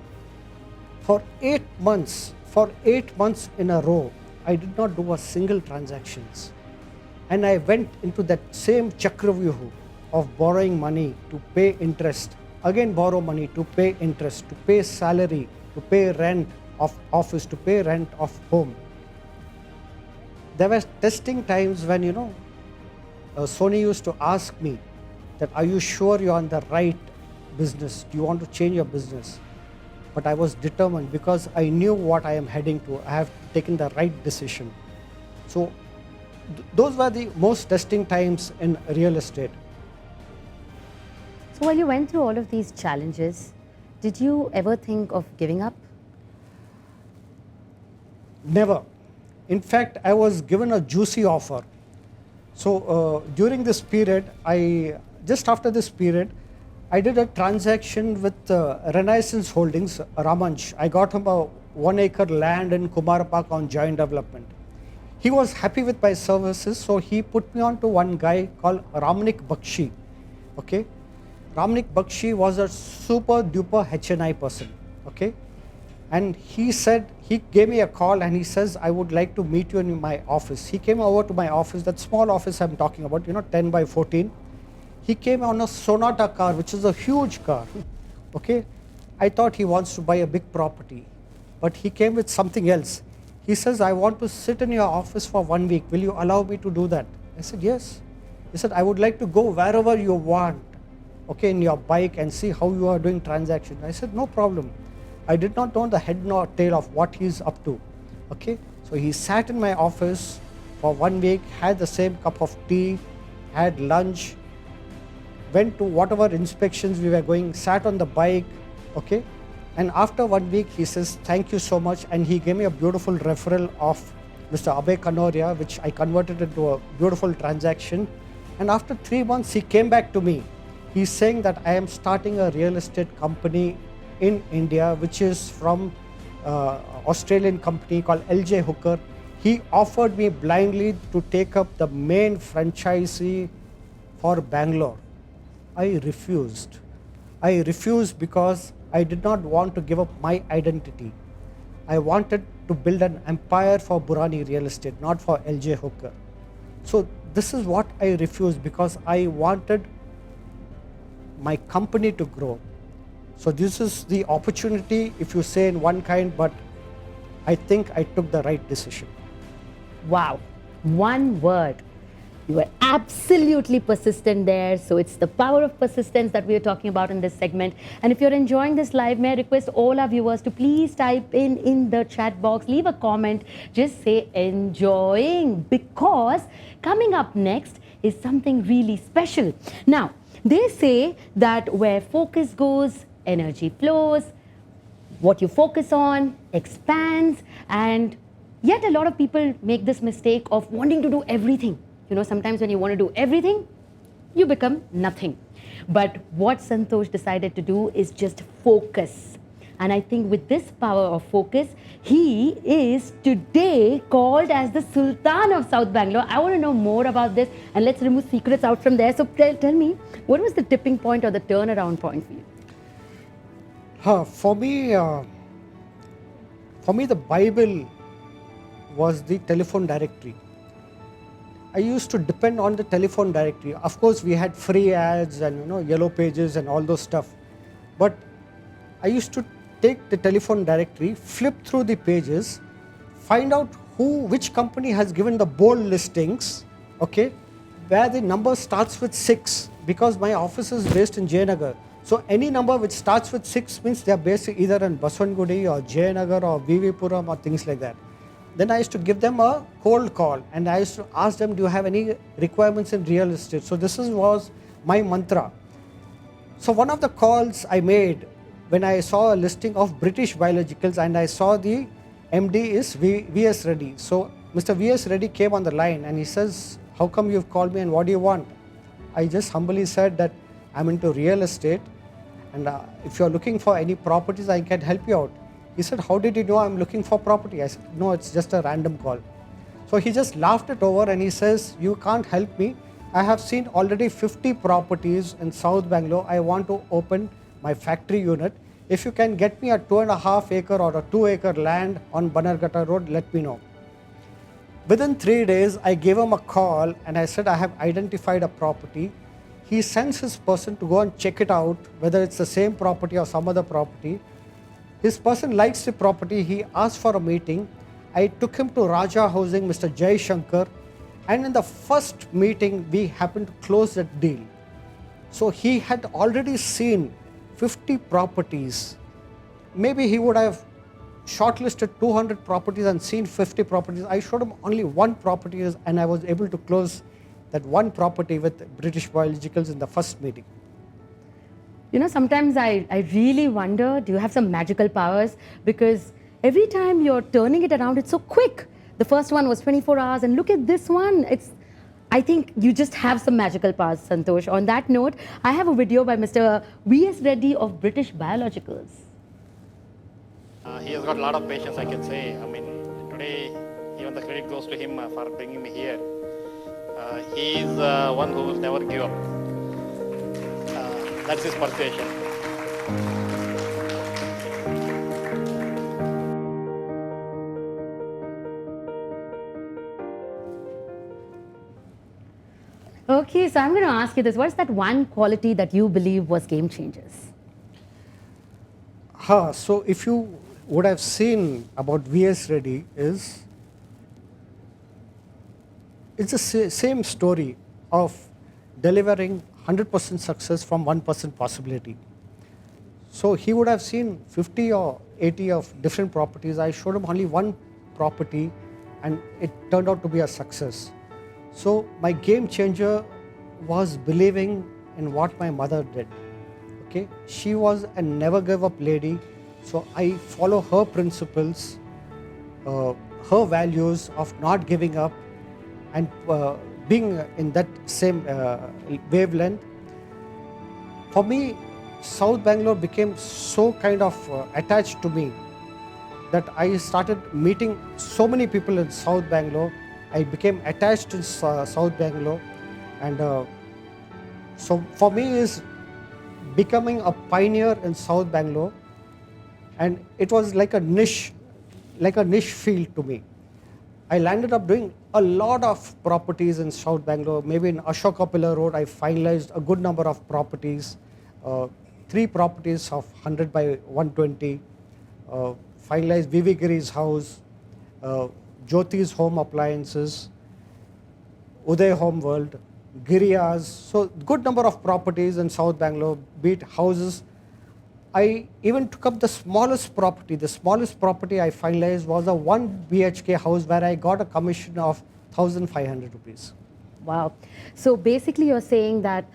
For 8 months in a row, I did not do a single transactions. And I went into that same Chakravyuh of borrowing money to pay interest, again borrow money to pay interest, to pay salary, to pay rent of office, to pay rent of home. There were testing times when, Sony used to ask me that, are you sure you're on the right business? Do you want to change your business? But I was determined because I knew what I am heading to. I have taken the right decision. So those were the most testing times in real estate. So while you went through all of these challenges, did you ever think of giving up? Never. In fact, I was given a juicy offer. So during this period, just after this period, I did a transaction with Renaissance Holdings, Ramanj. I got him a 1 acre land in Kumarapak on joint development. He was happy with my services, so he put me on to one guy called Ramnik Bakshi. Okay, Ramnik Bakshi was a super duper HNI person. Okay, and he gave me a call and he says, I would like to meet you in my office. He came over to my office, that small office I'm talking about, 10 by 14. He came on a Sonata car, which is a huge car. Okay, I thought he wants to buy a big property, but he came with something else. He says, I want to sit in your office for 1 week. Will you allow me to do that? I said, yes. He said, I would like to go wherever you want, okay, in your bike and see how you are doing transactions. I said, no problem. I did not know the head nor tail of what he's up to. Okay, so he sat in my office for 1 week, had the same cup of tea, had lunch, went to whatever inspections we were going, sat on the bike, okay. And after 1 week, he says, thank you so much. And he gave me a beautiful referral of Mr. Abhay Kanoria, which I converted into a beautiful transaction. And after 3 months, he came back to me. He's saying that I am starting a real estate company in India, which is from Australian company called LJ Hooker. He offered me blindly to take up the main franchisee for Bangalore. I refused. I refused because I did not want to give up my identity. I wanted to build an empire for Burani Real Estate, not for LJ Hooker. So this is what I refused because I wanted my company to grow. So this is the opportunity, if you say in one kind, but I think I took the right decision. Wow, one word, You were absolutely persistent there. So it's the power of persistence that we are talking about in this segment. And if you're enjoying this live, may I request all our viewers to please type in the chat box, leave a comment, just say enjoying, because coming up next is something really special. Now, they say that where focus goes, energy flows. What you focus on expands, and yet a lot of people make this mistake of wanting to do everything. You know, sometimes when you want to do everything, you become nothing. But what Santosh decided to do is just focus. And I think with this power of focus, he is today called as the Sultan of South Bangalore. I want to know more about this, and let's remove secrets out from there. So tell me, what was the tipping point or the turnaround point for you? For me, the Bible was the telephone directory. I used to depend on the telephone directory. Of course, we had free ads and yellow pages and all those stuff. But I used to take the telephone directory, flip through the pages, find out which company has given the bold listings, okay, where the number starts with 6, because my office is based in Jayanagar. So any number which starts with 6 means they are based either in Baswangudi or Jayanagar or VV Puram or things like that. Then I used to give them a cold call and I used to ask them, do you have any requirements in real estate? So this was my mantra. So one of the calls I made when I saw a listing of British Biologicals and I saw the MD is V.S. Reddy. So Mr. V.S. Reddy came on the line and he says, how come you've called me and what do you want? I just humbly said that I'm into real estate and if you're looking for any properties, I can help you out. He said, how did you know I'm looking for property? I said, no, it's just a random call. So he just laughed it over and he says, you can't help me. I have seen already 50 properties in South Bangalore. I want to open my factory unit. If you can get me a 2.5 acre or a 2 acre land on Bannerghatta Road, let me know. Within 3 days, I gave him a call and I said, I have identified a property. He sends his person to go and check it out, whether it's the same property or some other property. His person likes the property. He asked for a meeting. I took him to Raja Housing, Mr. Jai Shankar. And in the first meeting, we happened to close that deal. So he had already seen 50 properties. Maybe he would have shortlisted 200 properties and seen 50 properties. I showed him only one property and I was able to close that one property with British Biologicals in the first meeting. You know, sometimes I really wonder, do you have some magical powers? Because every time you're turning it around, it's so quick. The first one was 24 hours and look at this one. I think you just have some magical powers, Santosh. On that note, I have a video by Mr. V.S. Reddy of British Biologicals. He has got a lot of patience, I can say. I mean, today, even the credit goes to him for bringing me here. He is one who will never give up. That's his persuasion. Okay, so I'm going to ask you this. What's that one quality that you believe was game changers? So if you would have seen about V.S. Reddy it's the same story of delivering 100% success from 1% possibility. So he would have seen 50 or 80 of different properties. I showed him only one property and it turned out to be a success. So my game changer was believing in what my mother did. Okay, she was a never give up lady. So I follow her principles, her values of not giving up and being in that same wavelength. For me, South Bangalore became so kind of attached to me that I started meeting so many people in South Bangalore. I became attached to South Bangalore, and so for me is becoming a pioneer in South Bangalore, and it was like a niche field to me. I landed up doing a lot of properties in South Bangalore. Maybe in Ashoka Pillar Road, I finalized a good number of properties. 3 properties of 100 by 120. Finalized VV Giri's house, Jyoti's Home Appliances. Uday Home World, Girias, so good number of properties in South Bangalore, be it houses. I even took up the smallest property. The smallest property I finalized was a 1 BHK house where I got a commission of 1,500 rupees. Wow. So basically you're saying that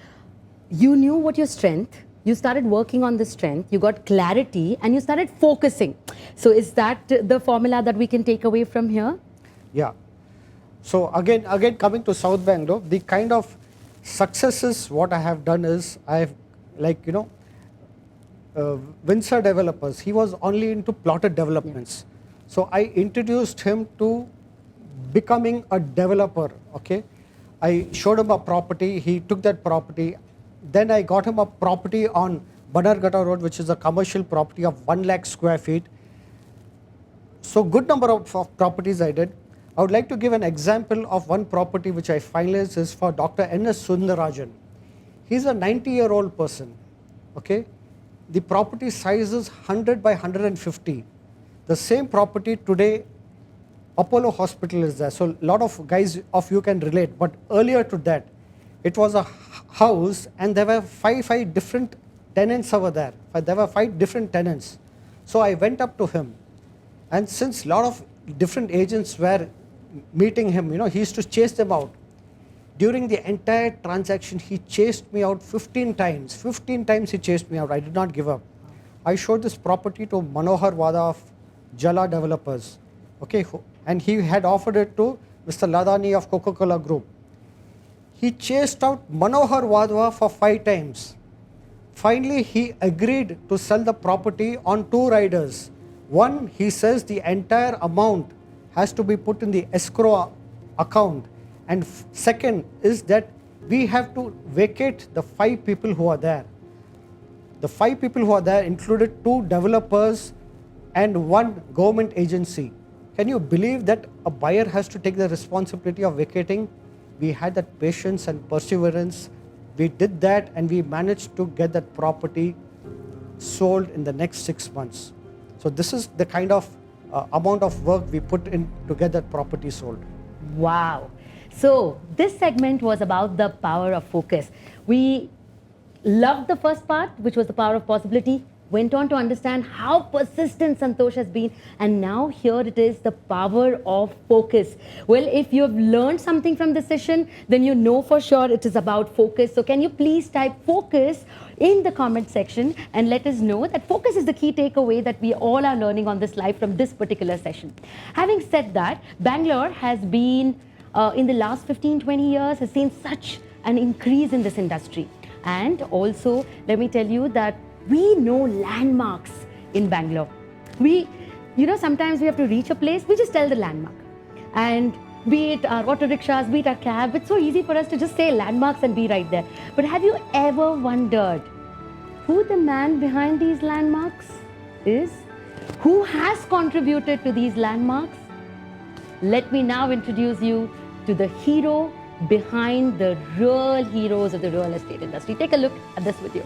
you knew what your strength, you started working on the strength, you got clarity and you started focusing. So is that the formula that we can take away from here? Yeah. So again coming to South Bangalore, the kind of successes what I have done is I've Windsor Developers, he was only into plotted developments. So I introduced him to becoming a developer, okay. I showed him a property, he took that property. Then I got him a property on Bannerghatta Road, which is a commercial property of 1 lakh square feet. So good number of properties I did. I would like to give an example of one property which I finalized is for Dr. N.S. Sundarajan. He's a 90-year-old person, okay. The property size is 100 by 150. The same property today, Apollo Hospital is there. So a lot of guys of you can relate. But earlier to that, it was a house and there were five different tenants over there. There were 5 different tenants. So I went up to him. And since a lot of different agents were meeting him, he used to chase them out. During the entire transaction, he chased me out 15 times. 15 times he chased me out. I did not give up. I showed this property to Manohar Wada of Jala Developers. Okay, and he had offered it to Mr. Ladani of Coca-Cola Group. He chased out Manohar Wada for 5 times. Finally, he agreed to sell the property on 2 riders. One, he says the entire amount has to be put in the escrow account. And second is that we have to vacate the 5 people who are there. The 5 people who are there included 2 developers and 1 government agency. Can you believe that a buyer has to take the responsibility of vacating? We had that patience and perseverance. We did that and we managed to get that property sold in the next 6 months. So this is the kind of amount of work we put in to get that property sold. Wow. So this segment was about the power of focus. We loved the first part, which was the power of possibility, went on to understand how persistent Santosh has been, and now here it is, the power of focus. Well, if you have learned something from this session, then you know for sure it is about focus. So can you please type focus in the comment section and let us know that focus is the key takeaway that we all are learning on this live from this particular session. Having said that, Bangalore has been in the last 15-20 years has seen such an increase in this industry. And also, let me tell you that we know landmarks in Bangalore. Sometimes we have to reach a place, we just tell the landmark. And be it our auto rickshaws, be it our cab, it's so easy for us to just say landmarks and be right there. But have you ever wondered who the man behind these landmarks is? Who has contributed to these landmarks? Let me now introduce you to the hero behind the real heroes of the real estate industry. Take a look at this video.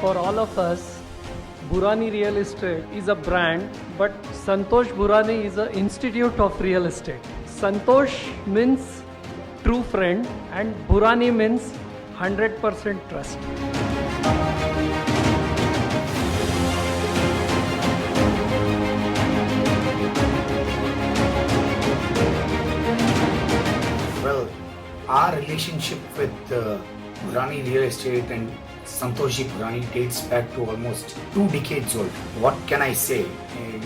For all of us, Burani Real Estate is a brand, but Santosh Burani is an institute of real estate. Santosh means true friend and Burani means 100% trust. Well, our relationship with Burani Real Estate and Santoshi Burani dates back to almost 2 decades old. What can I say?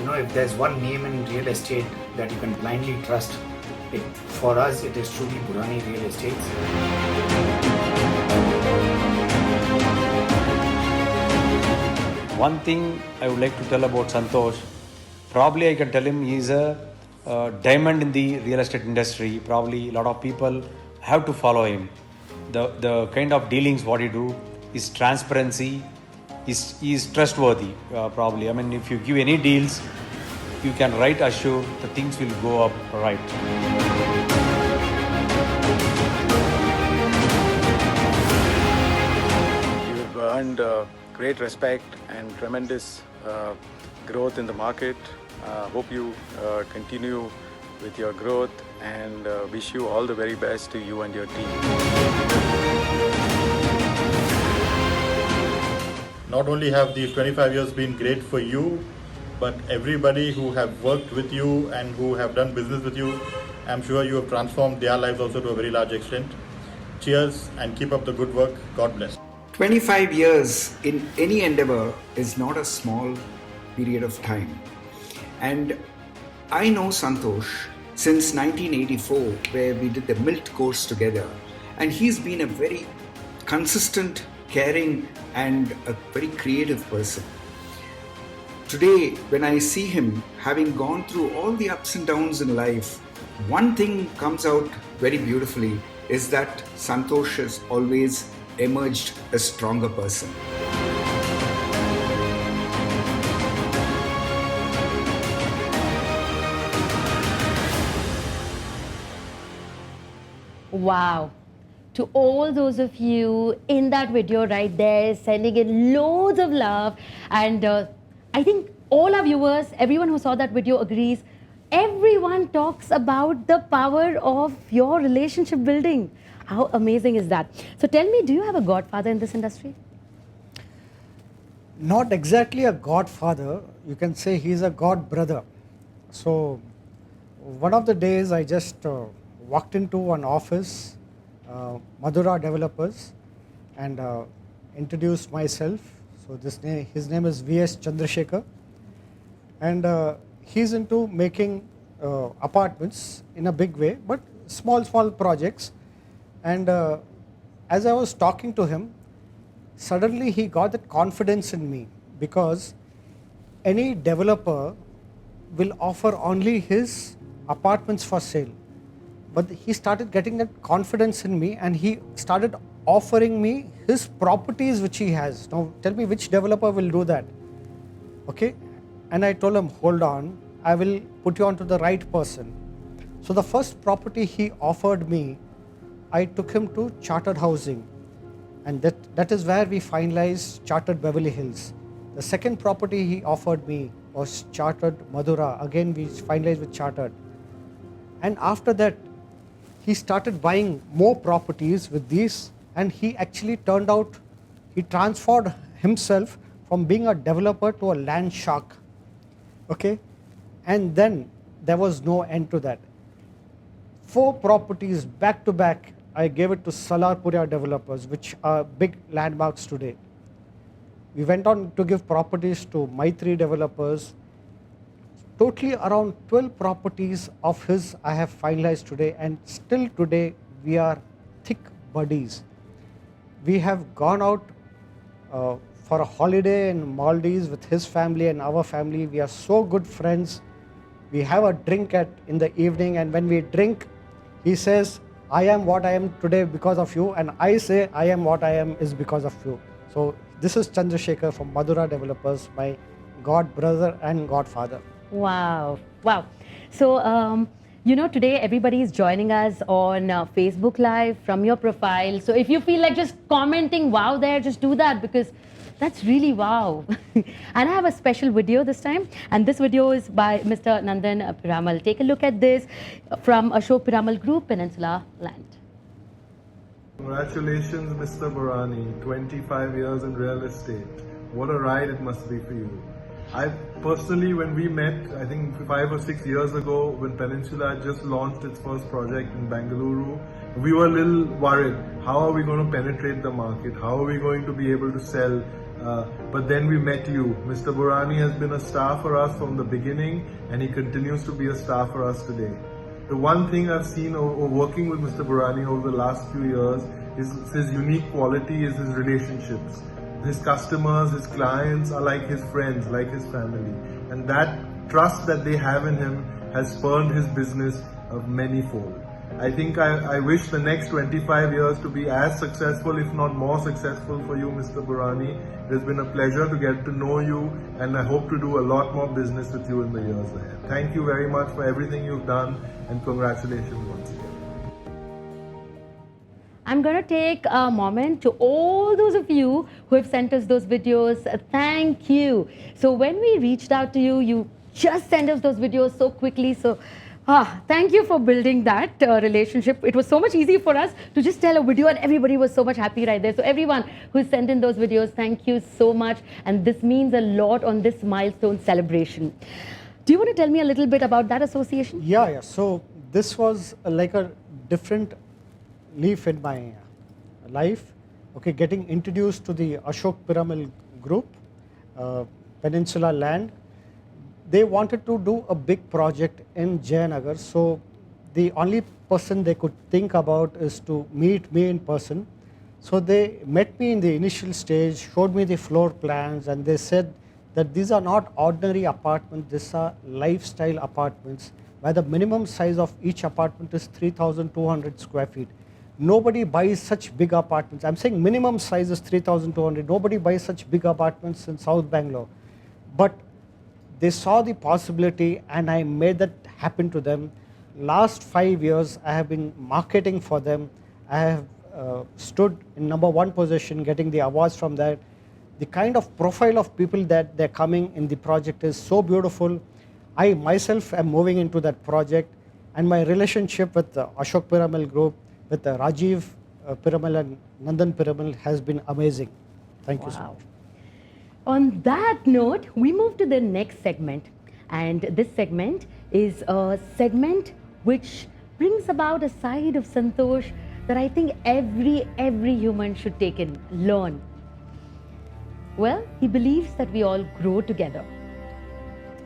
If there's one name in real estate that you can blindly trust, for us it is truly Burani Real Estate. One thing I would like to tell about Santosh, probably I can tell him he's a diamond in the real estate industry. Probably a lot of people have to follow him. The kind of dealings what he do, his transparency, is trustworthy. Probably, I mean, if you give any deals, you can right assure the things will go up right. You've earned great respect and tremendous growth in the market. Hope you continue with your growth and wish you all the very best to you and your team. Not only have these 25 years been great for you, but everybody who have worked with you and who have done business with you, I'm sure you have transformed their lives also to a very large extent. Cheers and keep up the good work. God bless. 25 years in any endeavor is not a small period of time. And I know Santosh since 1984, where we did the MILT course together. And he's been a very consistent, caring, and a very creative person. Today, when I see him having gone through all the ups and downs in life, one thing comes out very beautifully is that Santosh has always emerged a stronger person. Wow. To all those of you in that video right there, sending in loads of love. And I think all our viewers, everyone who saw that video agrees, everyone talks about the power of your relationship building. How amazing is that? So tell me, do you have a godfather in this industry? Not exactly a godfather. You can say he's a god brother. So one of the days I just walked into an office, Madura Developers, and introduced myself. So his name is V.S. Chandrasekhar, and he's into making apartments in a big way, but small projects. And as I was talking to him, suddenly he got that confidence in me, because any developer will offer only his apartments for sale. But he started getting that confidence in me, and he started offering me his properties which he has. Now tell me, which developer will do that? Okay? And I told him, hold on, I will put you on to the right person. So the first property he offered me, I took him to Chartered Housing, and that is where we finalized Chartered Beverly Hills. The second property he offered me was Chartered Madura. Again, we finalized with Chartered. And after that, he started buying more properties with these, and he actually he transformed himself from being a developer to a land shark. Okay? And then there was no end to that. 4 properties back to back, I gave it to Salarpuria Developers, which are big landmarks today. We went on to give properties to Maitri Developers. Totally around 12 properties of his I have finalized today, and still today we are thick buddies. We have gone out for a holiday in Maldives with his family and our family. We are so good friends. We have a drink in the evening, and when we drink, he says, I am what I am today because of you, and I say I am what I am is because of you. So this is Chandrasekhar from Madura Developers, my god brother and godfather. Wow. Wow. So, today everybody is joining us on Facebook Live from your profile. So if you feel like just commenting wow there, just do that, because that's really wow. And I have a special video this time. And this video is by Mr. Nandan Piramal. Take a look at this from Ashok Piramal Group, Peninsula Land. Congratulations, Mr. Burani. 25 years in real estate. What a ride it must be for you. I personally, when we met, I think 5 or 6 years ago, when Peninsula just launched its first project in Bengaluru, we were a little worried. How are we going to penetrate the market? How are we going to be able to sell? But then we met you. Mr. Burani has been a star for us from the beginning, and he continues to be a star for us today. The one thing I've seen working with Mr. Burani over the last few years is his unique quality is his relationships. His customers, his clients are like his friends, like his family. And that trust that they have in him has spurned his business of manyfold. I think I wish the next 25 years to be as successful, if not more successful for you, Mr. Burani. It has been a pleasure to get to know you, and I hope to do a lot more business with you in the years ahead. Thank you very much for everything you've done, and congratulations once again. I'm going to take a moment to all those of you who have sent us those videos. Thank you. So when we reached out to you, you just sent us those videos so quickly. So thank you for building that relationship. It was so much easier for us to just tell a video and everybody was so much happy right there. So everyone who sent in those videos, thank you so much. And this means a lot on this milestone celebration. Do you want to tell me a little bit about that association? Yeah. So this was like a different leaf in my life. Okay, getting introduced to the Ashok Piramal Group, Peninsula Land. They wanted to do a big project in Jayanagar, so the only person they could think about is to meet me in person. So they met me in the initial stage, showed me the floor plans, and they said that these are not ordinary apartments, these are lifestyle apartments, where the minimum size of each apartment is 3,200 square feet. Nobody buys such big apartments. I'm saying minimum size is 3,200. Nobody buys such big apartments in South Bangalore. But they saw the possibility and I made that happen to them. Last 5 years, I have been marketing for them. I have stood in #1 position, getting the awards from that. The kind of profile of people that they're coming in the project is so beautiful. I myself am moving into that project, and my relationship with the Ashok Piramal Group, with Rajiv Piramal and Nandan Piramal has been amazing. Thank you so much. On that note, we move to the next segment. And this segment is a segment which brings about a side of Santosh that I think every human should take in, learn. Well, he believes that we all grow together.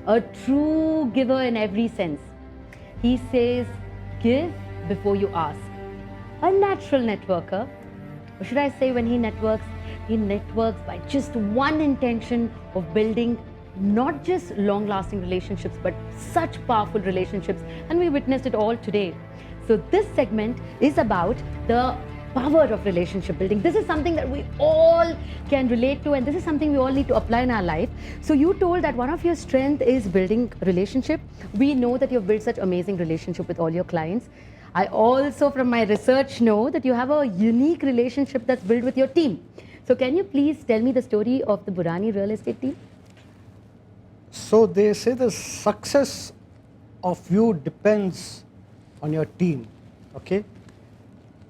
A true giver in every sense. He says, give before you ask. A natural networker, or should I say when he networks by just one intention of building not just long-lasting relationships, but such powerful relationships. And we witnessed it all today. So this segment is about the power of relationship building. This is something that we all can relate to, and this is something we all need to apply in our life. So you told that one of your strengths is building relationship. We know that you've built such amazing relationship with all your clients. I also, from my research, know that you have a unique relationship that's built with your team. So can you please tell me the story of the Burani real estate team? So they say the success of you depends on your team, okay?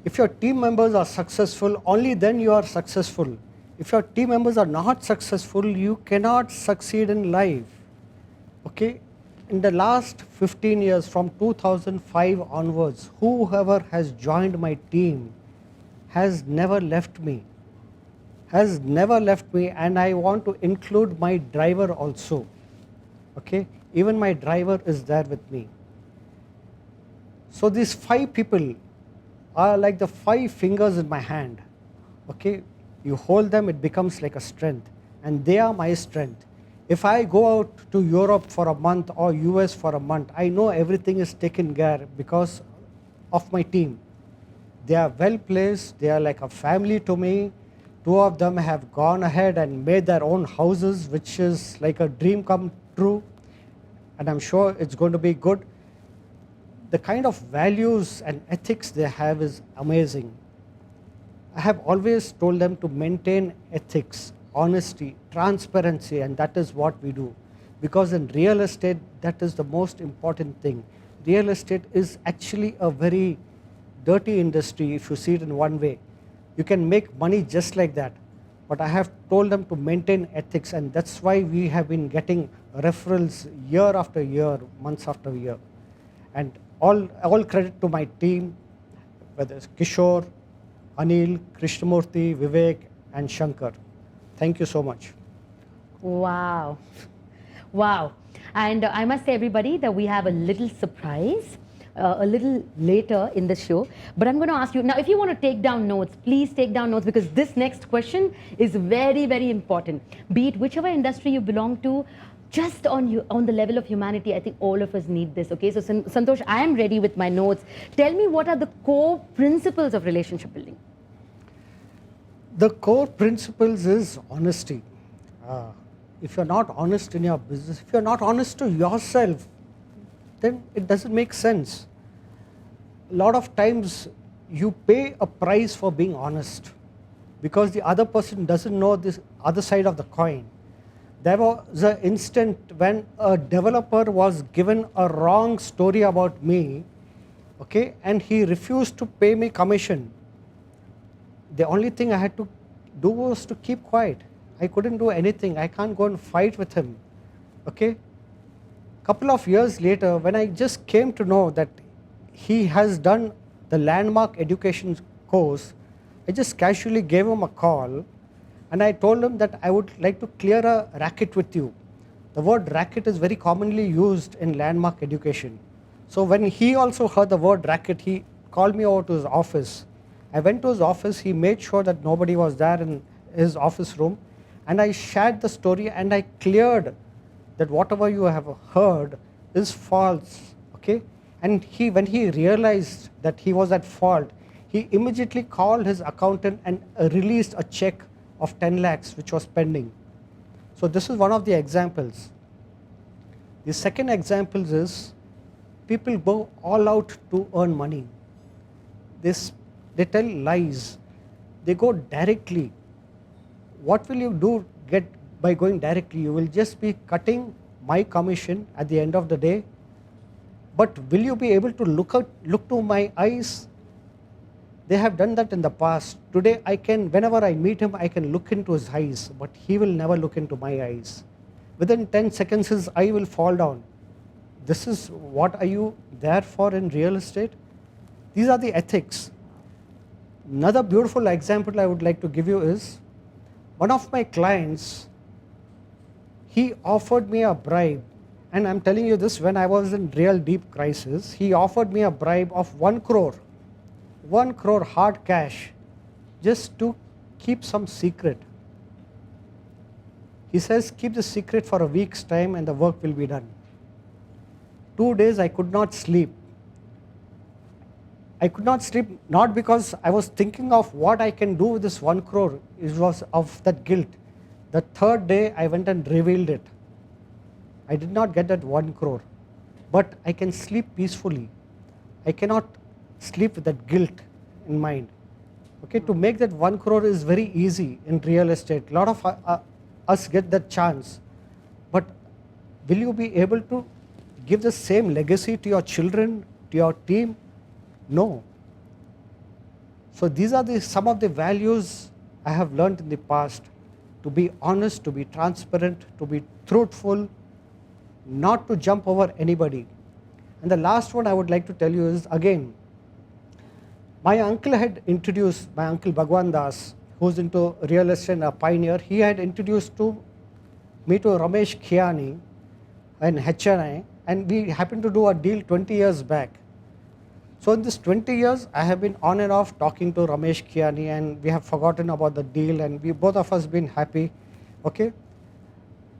If your team members are successful, only then you are successful. If your team members are not successful, you cannot succeed in life, okay? In the last 15 years, from 2005 onwards, whoever has joined my team has never left me. And I want to include my driver also, okay? Even my driver is there with me. So these 5 people are like the 5 fingers in my hand, okay? You hold them, it becomes like a strength, and they are my strength. If I go out to Europe for a month or US for a month, I know everything is taken care because of my team. They are well placed, they are like a family to me. 2 of them have gone ahead and made their own houses, which is like a dream come true, and I'm sure it's going to be good. The kind of values and ethics they have is amazing. I have always told them to maintain ethics, honesty, transparency, and that is what we do. Because in real estate, that is the most important thing. Real estate is actually a very dirty industry if you see it in one way. You can make money just like that. But I have told them to maintain ethics, and that's why we have been getting referrals year after year, months after year. And all credit to my team, whether it's Kishore, Anil, Krishnamurthy, Vivek, and Shankar. Thank you so much. Wow. Wow. And I must say, everybody, that we have a little surprise a little later in the show. But I'm going to ask you, now if you want to take down notes, please take down notes, because this next question is very, very important. Be it whichever industry you belong to, just on the level of humanity, I think all of us need this. Okay, so Santosh, I am ready with my notes. Tell me, what are the core principles of relationship building? The core principles is honesty. If you're not honest in your business, if you're not honest to yourself, then it doesn't make sense. A lot of times you pay a price for being honest because the other person doesn't know this other side of the coin. There was an instant when a developer was given a wrong story about me, okay, and he refused to pay me commission. The only thing I had to do was to keep quiet. I couldn't do anything. I can't go and fight with him. Okay. Couple of years later, when I just came to know that he has done the landmark education course, I just casually gave him a call and I told him that I would like to clear a racket with you. The word racket is very commonly used in landmark education. So when he also heard the word racket, he called me over to his office. I went to his office, he made sure that nobody was there in his office room, and I shared the story and I cleared that whatever you have heard is false, okay? And when he realized that he was at fault, he immediately called his accountant and released a check of 10 lakhs which was pending. So this is one of the examples. The second example is people go all out to earn money. They tell lies. They go directly. What will you get by going directly? You will just be cutting my commission at the end of the day. But will you be able to look to my eyes? They have done that in the past. Today whenever I meet him, I can look into his eyes, but he will never look into my eyes. Within 10 seconds, his eye will fall down. This is what are you there for in real estate? These are the ethics. Another beautiful example I would like to give you is, one of my clients, he offered me a bribe, and I'm telling you this when I was in real deep crisis. He offered me a bribe of 1 crore. 1 crore hard cash, just to keep some secret. He says, keep the secret for a week's time and the work will be done. 2 days I could not sleep. I could not sleep not because I was thinking of what I can do with this 1 crore. It was of that guilt. The third day I went and revealed it. I did not get that 1 crore, but I can sleep peacefully. I cannot sleep with that guilt in mind. Okay, to make that 1 crore is very easy in real estate. A lot of us get that chance, but will you be able to give the same legacy to your children, to your team? No. So these are some of the values I have learned in the past: to be honest, to be transparent, to be truthful, not to jump over anybody. And the last one I would like to tell you is, again, my uncle Bhagwan Das, who's into real estate and a pioneer, he had introduced me to Ramesh Khiani in HNI, and we happened to do a deal 20 years back. So in this 20 years, I have been on and off talking to Ramesh Khiani, and we have forgotten about the deal, and both of us been happy. Okay.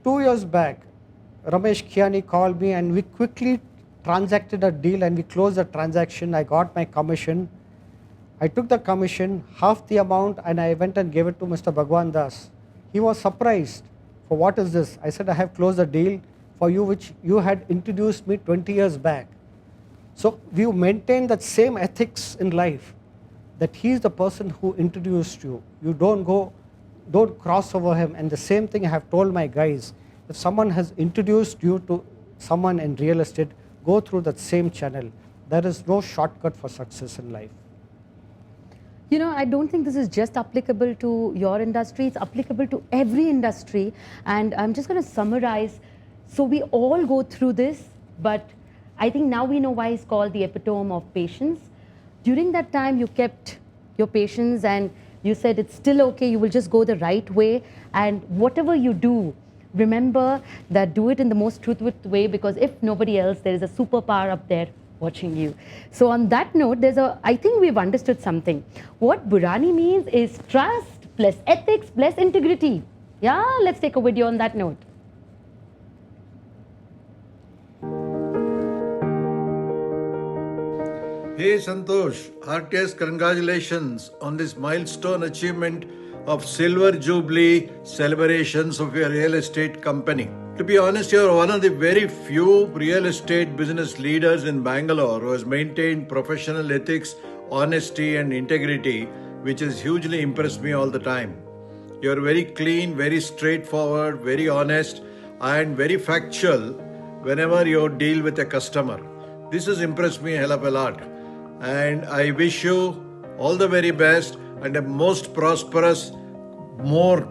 2 years back, Ramesh Khiani called me and we quickly transacted a deal and we closed the transaction. I got my commission. I took the commission, half the amount, and I went and gave it to Mr. Bhagwan Das. He was surprised. For what is this? I said, I have closed a deal for you which you had introduced me 20 years back. So we maintain that same ethics in life, that he is the person who introduced you. You don't cross over him. And the same thing I have told my guys. If someone has introduced you to someone in real estate, go through that same channel. There is no shortcut for success in life. You know, I don't think this is just applicable to your industry. It's applicable to every industry. And I'm just going to summarize. So we all go through this, but I think now we know why it's called the epitome of patience. During that time, you kept your patience and you said it's still okay. You will just go the right way. And whatever you do, remember that do it in the most truthful way, because if nobody else, there is a superpower up there watching you. So on that note, I think we've understood something. What Burani means is trust plus ethics plus integrity. Yeah, let's take a video on that note. Hey Santosh, heartiest congratulations on this milestone achievement of Silver Jubilee celebrations of your real estate company. To be honest, you're one of the very few real estate business leaders in Bangalore who has maintained professional ethics, honesty and integrity, which has hugely impressed me all the time. You're very clean, very straightforward, very honest and very factual whenever you deal with a customer. This has impressed me a hell of a lot. And I wish you all the very best and a most prosperous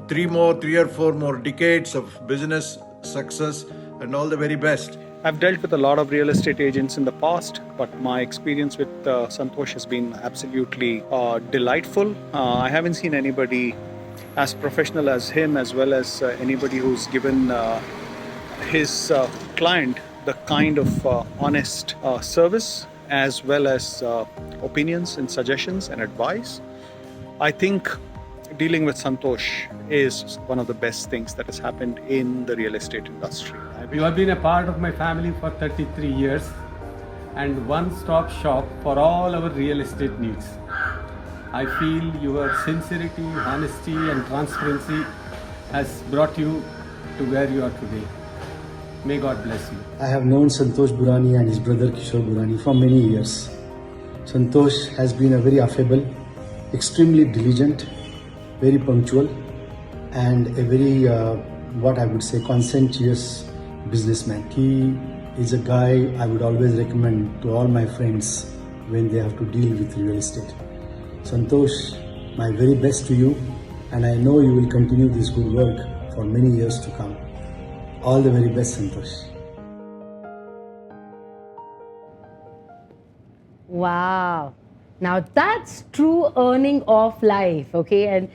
three or four more decades of business success and all the very best. I've dealt with a lot of real estate agents in the past, but my experience with Santosh has been absolutely delightful. I haven't seen anybody as professional as him, as well as anybody who's given his client the kind of honest service, as well as opinions and suggestions and advice. I think dealing with Santosh is one of the best things that has happened in the real estate industry. You have been a part of my family for 33 years and one-stop shop for all our real estate needs. I feel your sincerity, honesty and transparency has brought you to where you are today. May God bless you. I have known Santosh Burani and his brother Kishore Burani for many years. Santosh has been a very affable, extremely diligent, very punctual and a very, what I would say, conscientious businessman. He is a guy I would always recommend to all my friends when they have to deal with real estate. Santosh, my very best to you, and I know you will continue this good work for many years to come. All the very best, Santosh. Wow. Now that's true earning of life, okay? And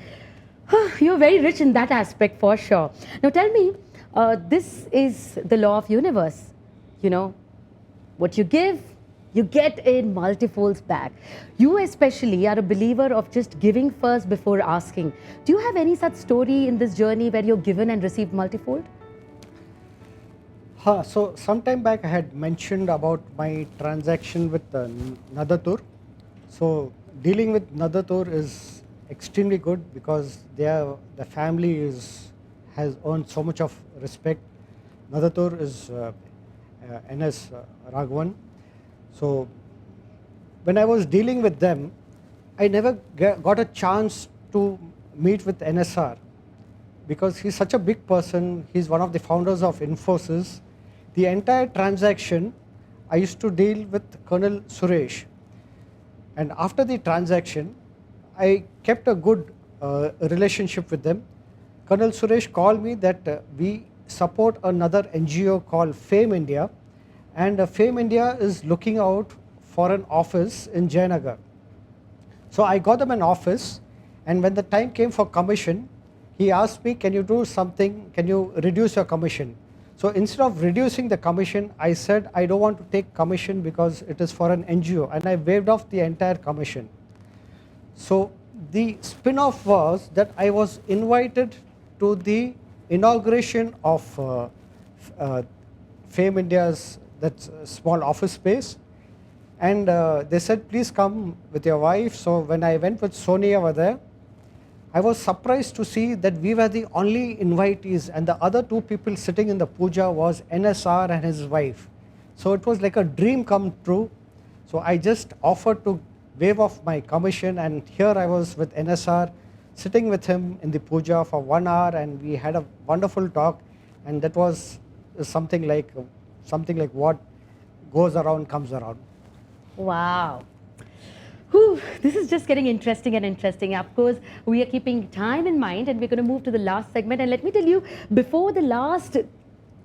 you're very rich in that aspect for sure. Now tell me, this is the law of universe. You know, what you give, you get in multiples back. You especially are a believer of just giving first before asking. Do you have any such story in this journey where you've given and received multifold? So some time back I had mentioned about my transaction with Nadatur. So dealing with Nadatur is extremely good because the family has earned so much of respect. Nadatur is NS Raghavan. So when I was dealing with them, I never got a chance to meet with NSR because he's such a big person. He's one of the founders of Infosys. The entire transaction, I used to deal with Colonel Suresh. And after the transaction, I kept a good relationship with them. Colonel Suresh called me that we support another NGO called Fame India. And Fame India is looking out for an office in Jayanagar. So I got them an office, and when the time came for commission, he asked me, can you do something, can you reduce your commission? So instead of reducing the commission, I said I don't want to take commission because it is for an NGO, and I waived off the entire commission. So the spin-off was that I was invited to the inauguration of Fame India's that small office space, and they said please come with your wife. So when I went with Sonia over there, I was surprised to see that we were the only invitees, and the other two people sitting in the puja was NSR and his wife. So it was like a dream come true. So I just offered to waive off my commission, and here I was with NSR sitting with him in the puja for 1 hour, and we had a wonderful talk, and that was something like what goes around comes around. Wow. Whew, this is just getting interesting and interesting. Of course, we are keeping time in mind, and we're going to move to the last segment. And let me tell you, before the last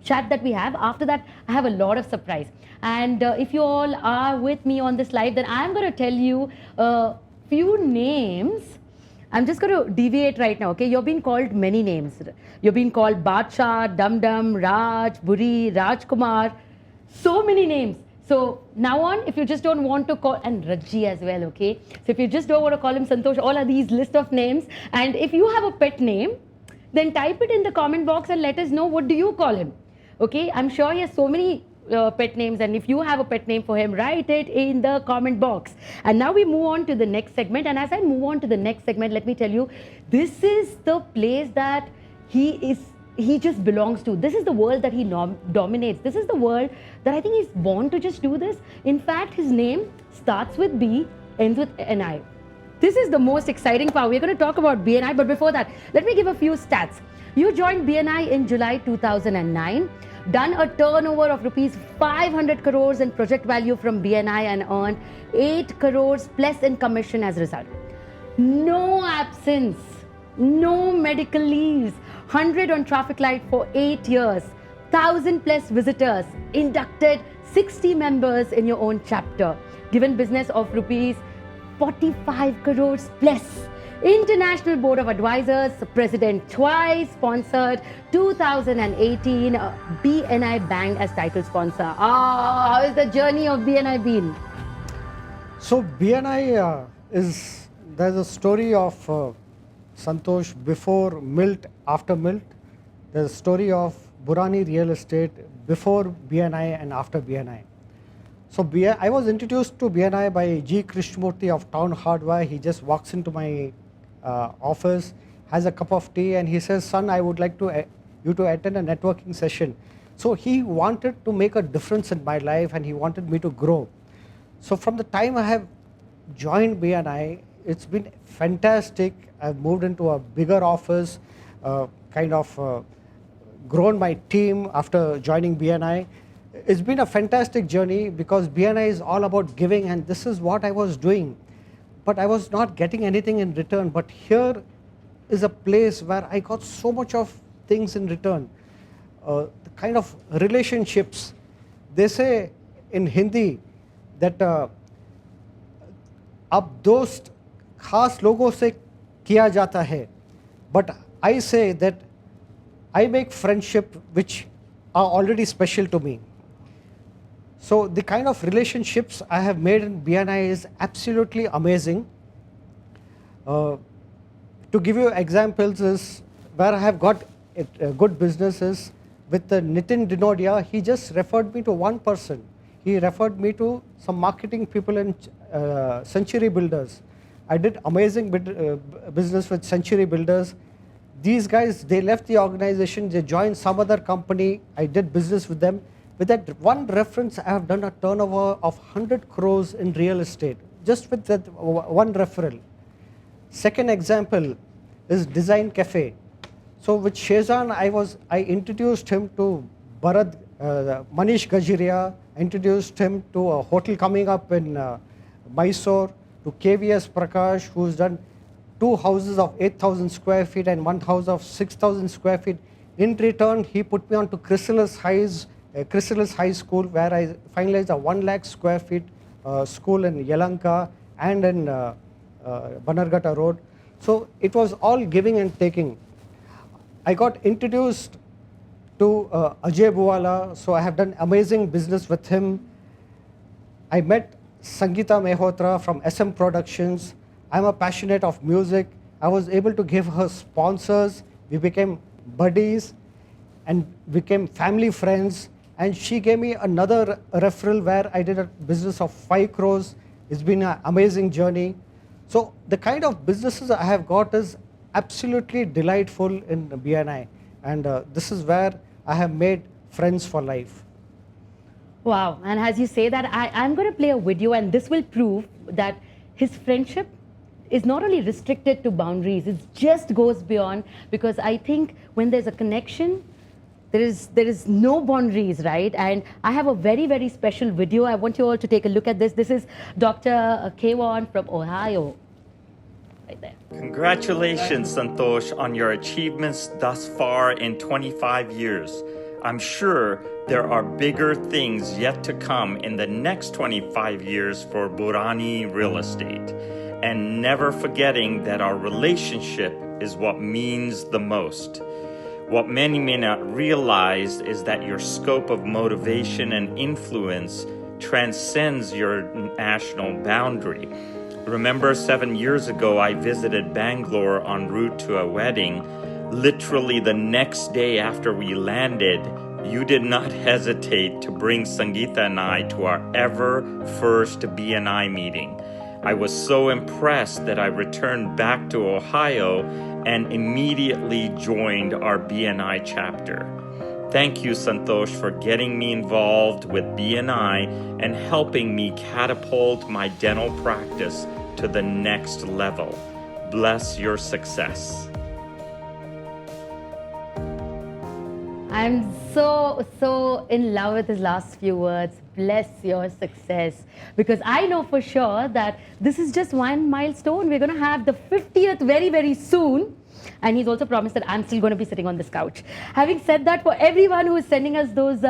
chat that we have, after that, I have a lot of surprise. And if you all are with me on this live, then I'm going to tell you a few names. I'm just going to deviate right now, okay? You're being called many names. You're being called Badshah, Dum Dum, Raj, Buri, Rajkumar, so many names. So now on, if you just don't want to call, and Raji as well, okay? So if you just don't want to call him Santosh, all are these list of names. And if you have a pet name, then type it in the comment box and let us know what do you call him, okay? I'm sure he has so many pet names, and if you have a pet name for him, write it in the comment box. And now we move on to the next segment, and as I move on to the next segment, let me tell you, this is the place that he just belongs to. This is the world that he dominates. This is the world that I think he's born to just do this. In fact, his name starts with B, ends with NI. This is the most exciting part. We're going to talk about BNI, but before that, let me give a few stats. You joined BNI in July 2009, done a turnover of rupees 500 crores in project value from BNI and earned 8 crores plus in commission as a result. No absence, no medical leaves, 100 on traffic light for 8 years, 1,000 plus visitors, inducted 60 members in your own chapter, given business of rupees 45 crores plus. International Board of Advisors, President twice, sponsored 2018 BNI Bank as title sponsor. How is the journey of BNI been? So BNI there's a story of Santosh before Milt, after Milt. There's a story of Burani Real Estate before BNI and after BNI. So I was introduced to BNI by G. Krishnamurthy of Town Hardware. He just walks into my office, has a cup of tea, and he says, "Son, I would like you to attend a networking session." So he wanted to make a difference in my life, and he wanted me to grow. So from the time I have joined BNI, it's been fantastic. I've moved into a bigger office, grown my team after joining BNI. It's been a fantastic journey because BNI is all about giving, and this is what I was doing. But I was not getting anything in return. But here is a place where I got so much of things in return. The kind of relationships. They say in Hindi that ab dost khas logon se kiya jata hai. But I say that I make friendship which are already special to me. So the kind of relationships I have made in BNI is absolutely amazing. To give you examples is where I have got good businesses with Nitin Dinodia. He just referred me to one person. He referred me to some marketing people in Century Builders. I did amazing business with Century Builders. These guys, they left the organization, they joined some other company. I did business with them. With that one reference, I have done a turnover of 100 crores in real estate, just with that one referral. Second example is Design Cafe. So with Shezan, I introduced him to Manish Gajiria, introduced him to a hotel coming up in Mysore, to KVS Prakash, who's done 2 houses of 8,000 square feet and 1 house of 6,000 square feet. In return, he put me on to Chrysalis High School, where I finalized a 1 lakh square feet school in Yelanka and in Banargata Road. So it was all giving and taking. I got introduced to Ajay Buwala, so I have done amazing business with him. I met Sangeeta Mehrotra from SM Productions. I'm a passionate of music. I was able to give her sponsors. We became buddies and became family friends. And she gave me another referral where I did a business of 5 crores. It's been an amazing journey. So the kind of businesses I have got is absolutely delightful in BNI. And this is where I have made friends for life. Wow. And as you say that, I'm going to play a video, and this will prove that his friendship is not only restricted to boundaries, it just goes beyond, because I think when there's a connection, there is no boundaries, right? And I have a very, very special video. I want you all to take a look at this. This is Dr. Kewon from Ohio. Right there. Congratulations, Santosh, on your achievements thus far in 25 years. I'm sure there are bigger things yet to come in the next 25 years for Burani Real Estate. And never forgetting that our relationship is what means the most. What many may not realize is that your scope of motivation and influence transcends your national boundary. Remember 7 years ago, I visited Bangalore en route to a wedding. Literally the next day after we landed, You did not hesitate to bring Sangeeta and I to our ever first BNI meeting. I was so impressed that I returned back to Ohio and immediately joined our BNI chapter. Thank you, Santosh, for getting me involved with BNI and helping me catapult my dental practice to the next level. Bless your success. I'm so in love with his last few words. Bless your success. Because I know for sure that this is just one milestone. We're going to have the 50th very, very soon. And he's also promised that I'm still going to be sitting on this couch. Having said that, for everyone who is sending us those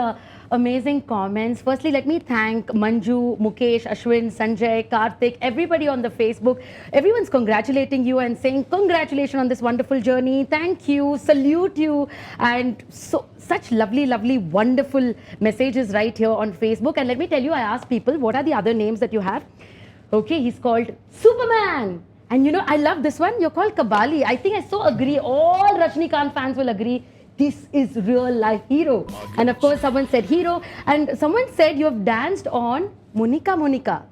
amazing comments, firstly, let me thank Manju, Mukesh, Ashwin, Sanjay, Karthik, everybody on the Facebook. Everyone's congratulating you and saying congratulations on this wonderful journey. Thank you, salute you, and such lovely, lovely, wonderful messages right here on Facebook. And let me tell you, I asked people, what are the other names that you have? Okay, he's called Superman. And you know, I love this one. You're called Kabali. I think I so agree. All Rajnikant fans will agree. This is real life hero. And of course, someone said hero. And someone said you have danced on Monica.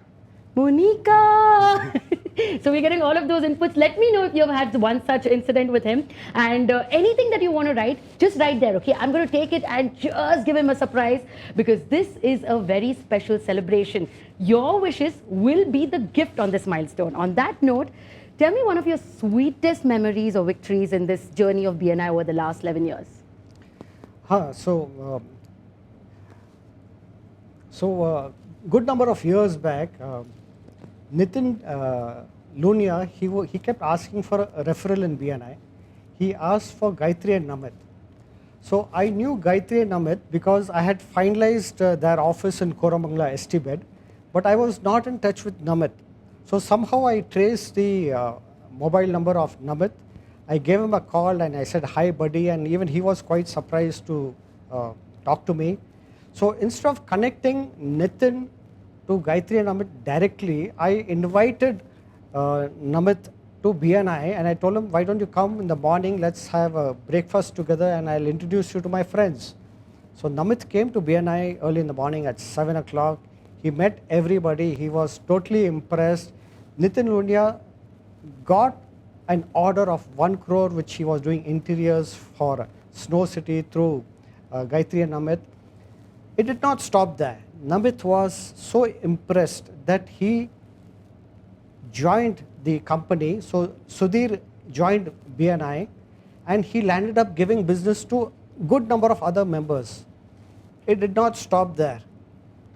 So we're getting all of those inputs. Let me know if you've had one such incident with him. And anything that you want to write, just write there, okay? I'm going to take it and just give him a surprise because this is a very special celebration. Your wishes will be the gift on this milestone. On that note, tell me one of your sweetest memories or victories in this journey of BNI over the last 11 years. Good number of years back, Nitin Lunia, he kept asking for a referral in BNI. He asked for Gayatri and Namit. So I knew Gayatri and Namit because I had finalized their office in Koramangala ST bed, but I was not in touch with Namit. So somehow I traced the mobile number of Namit. I gave him a call and I said, hi buddy, and even he was quite surprised to talk to me. So instead of connecting Nitin to Gayatri and Namit directly, I invited Namit to BNI and I told him, why don't you come in the morning, let's have a breakfast together and I'll introduce you to my friends. So Namit came to BNI early in the morning at 7 o'clock. He met everybody, he was totally impressed. Nitin Lunia got an order of 1 crore which he was doing interiors for Snow City through Gayatri and Namit. It did not stop there. Namit was so impressed that he joined the company. So Sudhir joined BNI and he landed up giving business to a good number of other members. It did not stop there.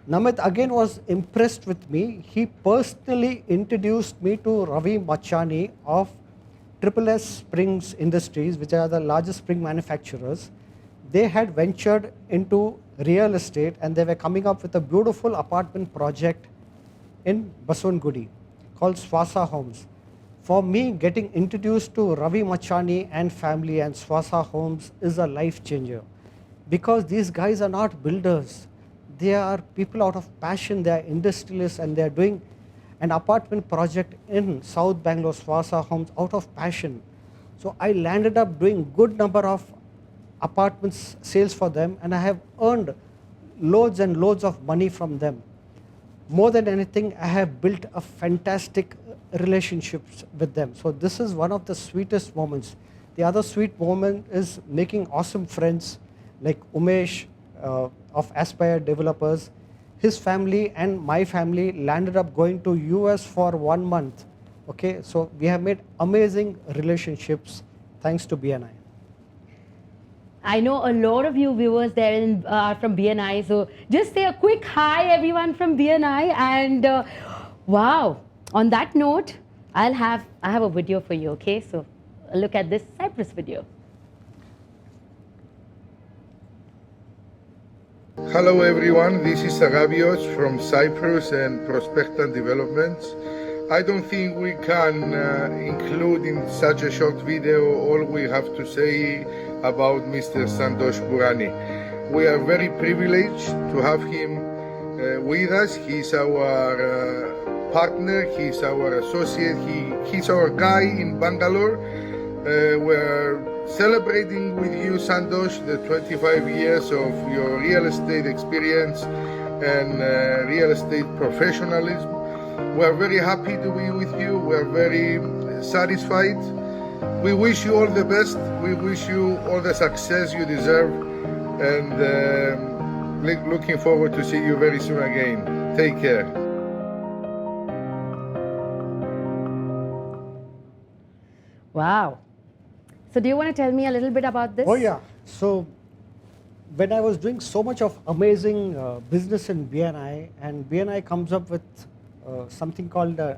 Namit again was impressed with me. He personally introduced me to Ravi Machani of SSS Springs Industries, which are the largest spring manufacturers. They had ventured into real estate and they were coming up with a beautiful apartment project in Baswangudi called Swasa Homes. For me, getting introduced to Ravi Machani and family and Swasa Homes is a life changer because these guys are not builders. They are people out of passion, they are industrialists and they are doing an apartment project in South Bangalore, Swasa Homes, out of passion. So I landed up doing good number of apartments sales for them and I have earned loads and loads of money from them. More than anything, I have built a fantastic relationships with them. So this is one of the sweetest moments. The other sweet moment is making awesome friends like Umesh of Aspire Developers. His family and my family landed up going to US for 1 month. Okay, so we have made amazing relationships thanks to BNI. I know a lot of you viewers there are from BNI, so just say a quick hi everyone from BNI and wow, on that note, I have a video for you, okay? So look at this Cyprus video. Hello everyone, this is Agabios from Cyprus and Prospectant Developments. I don't think we can include in such a short video all we have to say about Mr. Santosh Bhurani. We are very privileged to have him with us. He's our partner, he's our associate, he's our guy in Bangalore. We're celebrating with you, Santosh, the 25 years of your real estate experience and real estate professionalism. We're very happy to be with you. We're very satisfied. We wish you all the best. We wish you all the success you deserve. And looking forward to see you very soon again. Take care. Wow. So do you want to tell me a little bit about this? Oh yeah. So when I was doing so much of amazing business in BNI, and BNI comes up with something called the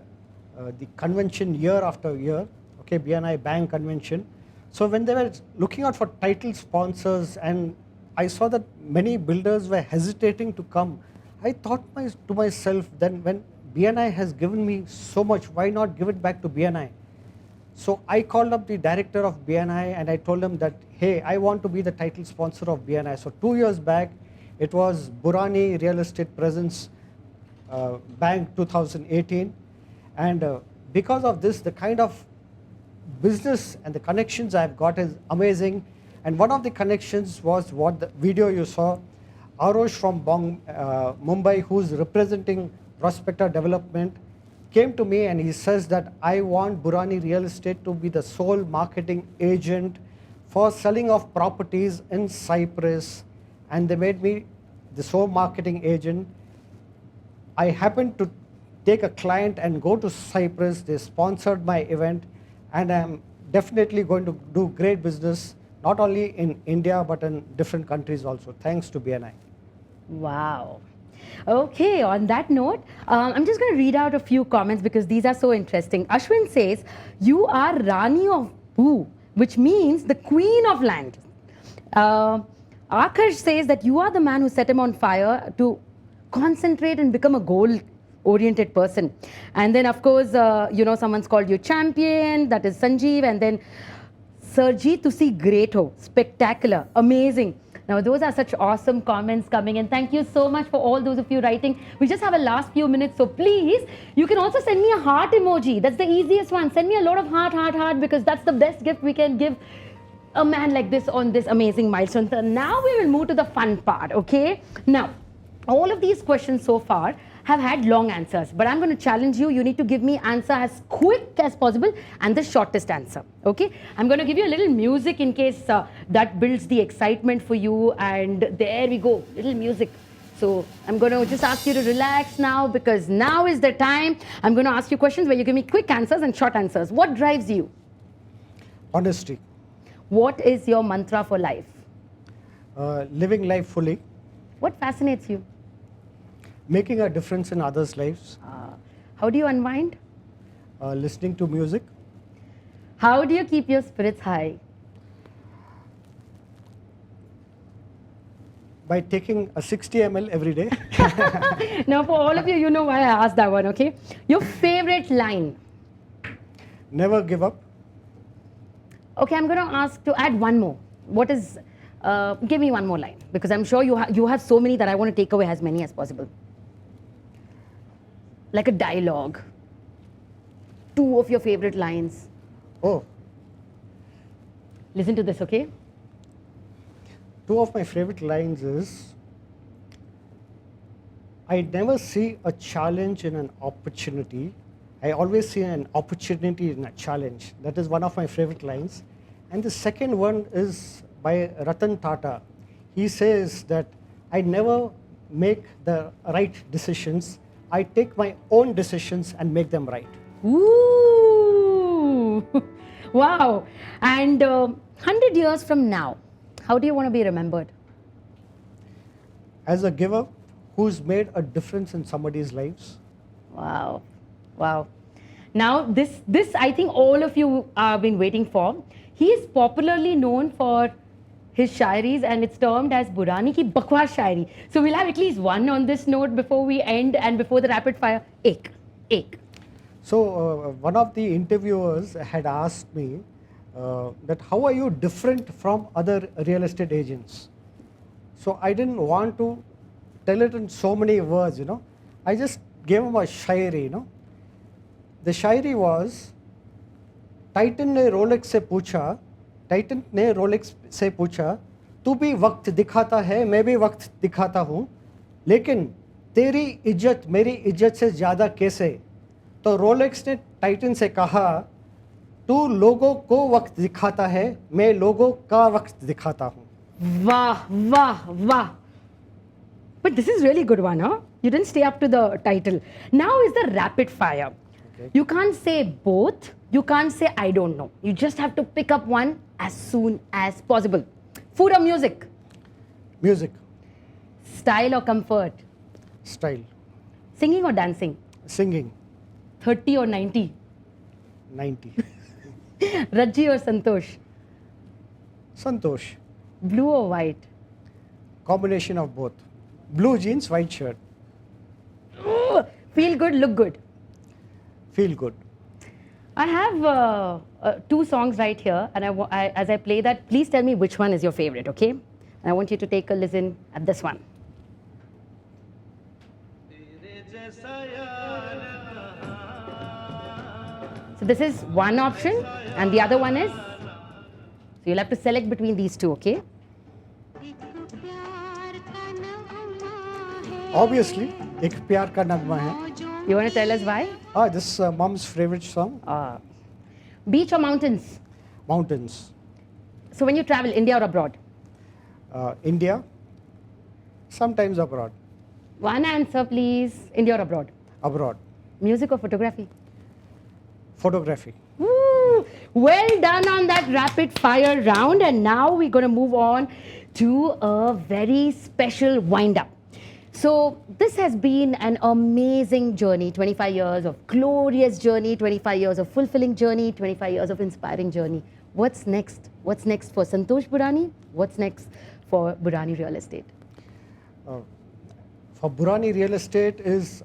convention year after year, okay, BNI Bank Convention. So when they were looking out for title sponsors, and I saw that many builders were hesitating to come, I thought to myself, then when BNI has given me so much, why not give it back to BNI? So I called up the director of BNI and I told him that, hey, I want to be the title sponsor of BNI. So 2 years back, it was Burani Real Estate Presence Bank 2018. And because of this, the kind of business and the connections I've got is amazing. And one of the connections was what the video you saw, Arosh from Mumbai, who's representing Prospector Development, came to me and he says that I want Burani Real Estate to be the sole marketing agent for selling of properties in Cyprus, and they made me the sole marketing agent. I happened to take a client and go to Cyprus. They sponsored my event, and I'm definitely going to do great business, not only in India but in different countries also, thanks to BNI. Wow. Okay, on that note, I'm just going to read out a few comments because these are so interesting. Ashwin says, you are Rani of Bhu, which means the queen of land. Akash says that you are the man who set him on fire to concentrate and become a goal-oriented person. And then, of course, someone's called you champion, that is Sanjeev, and then Sarjeet to see great ho, spectacular, amazing. Now, those are such awesome comments coming in. Thank you so much for all those of you writing. We just have a last few minutes, so please, you can also send me a heart emoji. That's the easiest one. Send me a lot of heart, because that's the best gift we can give a man like this on this amazing milestone. So now we will move to the fun part, okay? Now, all of these questions so far have had long answers, but I'm going to challenge you. You need to give me answer as quick as possible and the shortest answer, okay? I'm going to give you a little music in case that builds the excitement for you, and there we go, little music. So I'm going to just ask you to relax now, because now is the time. I'm going to ask you questions where you give me quick answers and short answers. What drives you? Honesty. What is your mantra for life? Living life fully. What fascinates you? Making a difference in others' lives. How do you unwind? Listening to music. How do you keep your spirits high? By taking a 60 ml every day. Now, for all of you, you know why I asked that one, okay? Your favorite line? Never give up. Okay, I'm going to ask to add one more. What is, give me one more line, because I'm sure you have so many that I want to take away as many as possible. Like a dialogue. 2 of your favorite lines. Oh. Listen to this, okay? 2 of my favorite lines is, I never see a challenge in an opportunity. I always see an opportunity in a challenge. That is one of my favorite lines. And the second one is by Ratan Tata. He says that I never make the right decisions. I take my own decisions and make them right. Ooh, wow. And 100 years from now, how do you want to be remembered? As a giver who's made a difference in somebody's lives. Wow, wow. Now, this I think all of you have been waiting for. He is popularly known for his shairis, and it's termed as Burani ki Bakwas Shairi. So we'll have at least one on this note before we end and before the rapid fire. Ek. So one of the interviewers had asked me that how are you different from other real estate agents? So I didn't want to tell it in so many words, I just gave him a shairi, The shairi was, Titan ne Rolex se pucha, Titan ने Rolex से पूछा, तू भी वक्त दिखाता है, मैं भी वक्त दिखाता हूँ, लेकिन तेरी इज्जत मेरी इज्जत से ज़्यादा कैसे? तो रोलेक्स ने टाइटन से कहा, तू लोगों को वक्त दिखाता है, मैं लोगों का वक्त दिखाता हूँ. Wah, wah, wah. But this is really good one, huh? You didn't stay up to the title. Now is the rapid fire. Okay. You can't say both. You can't say I don't know. You just have to pick up one as soon as possible. Food or music? Music. Style or comfort? Style. Singing or dancing? Singing. 30 or 90? 90. Raji or Santosh? Santosh. Blue or white? Combination of both. Blue jeans, white shirt. Ooh, feel good, look good. Feel good. I have two songs right here, and as I play that, please tell me which one is your favorite, okay? And I want you to take a listen at this one. So this is one option, and the other one is, so you'll have to select between these two, okay? Obviously, Ek Pyar Ka Nagma hai. You want to tell us why? This is mom's favorite song. Beach or mountains? Mountains. So when you travel, India or abroad? India, sometimes abroad. One answer, please. India or abroad? Abroad. Music or photography? Photography. Woo! Well done on that rapid fire round, and now we're going to move on to a very special wind up. So this has been an amazing journey, 25 years of glorious journey, 25 years of fulfilling journey, 25 years of inspiring journey. What's next? What's next for Santosh Burani? What's next for Burani Real Estate? For Burani Real Estate is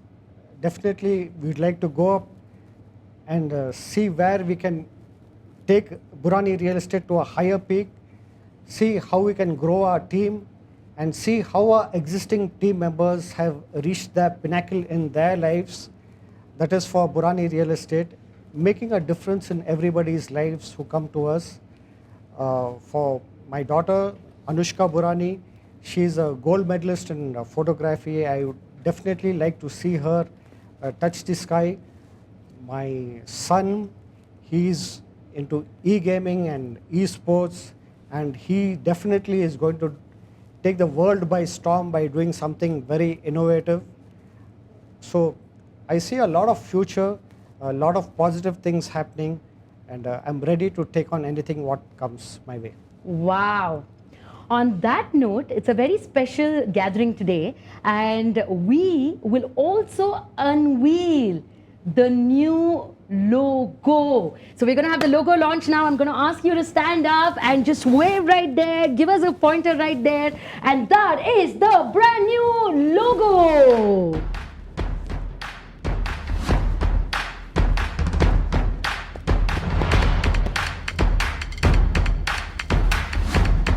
definitely we'd like to go up and see where we can take Burani Real Estate to a higher peak, see how we can grow our team, and see how our existing team members have reached their pinnacle in their lives. That is for Burani Real Estate, making a difference in everybody's lives who come to us. For my daughter, Anushka Burani, she's a gold medalist in photography. I would definitely like to see her touch the sky. My son, he's into e-gaming and e-sports, and he definitely is going to take the world by storm by doing something very innovative. So I see a lot of future, a lot of positive things happening, and I'm ready to take on anything what comes my way. Wow. On that note, it's a very special gathering today, and we will also unveil the new logo. So we're going to have the logo launch now. I'm going to ask you to stand up and just wave right there. Give us a pointer right there. And that is the brand new logo.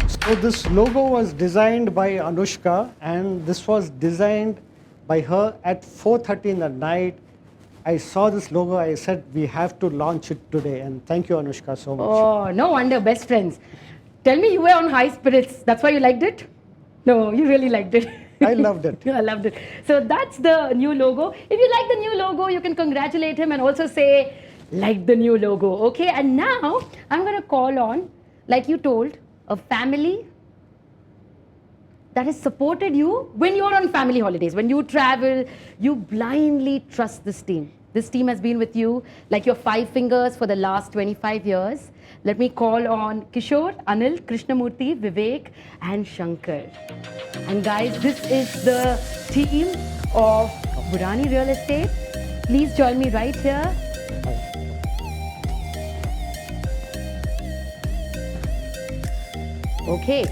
So this logo was designed by Anushka, and this was designed by her at 4:30 in the night. I saw this logo, I said we have to launch it today, and thank you Anushka so much. Oh, no wonder, best friends. Tell me you were on high spirits. That's why you liked it? No, you really liked it. I loved it. I loved it. So that's the new logo. If you like the new logo, you can congratulate him and also say, like the new logo, okay? And now I'm going to call on, like you told, a family that has supported you when you're on family holidays. When you travel, you blindly trust this team. This team has been with you like your 5 fingers for the last 25 years. Let me call on Kishore, Anil, Krishnamurthy, Vivek, and Shankar. And guys, this is the team of Burani Real Estate. Please join me right here. Okay.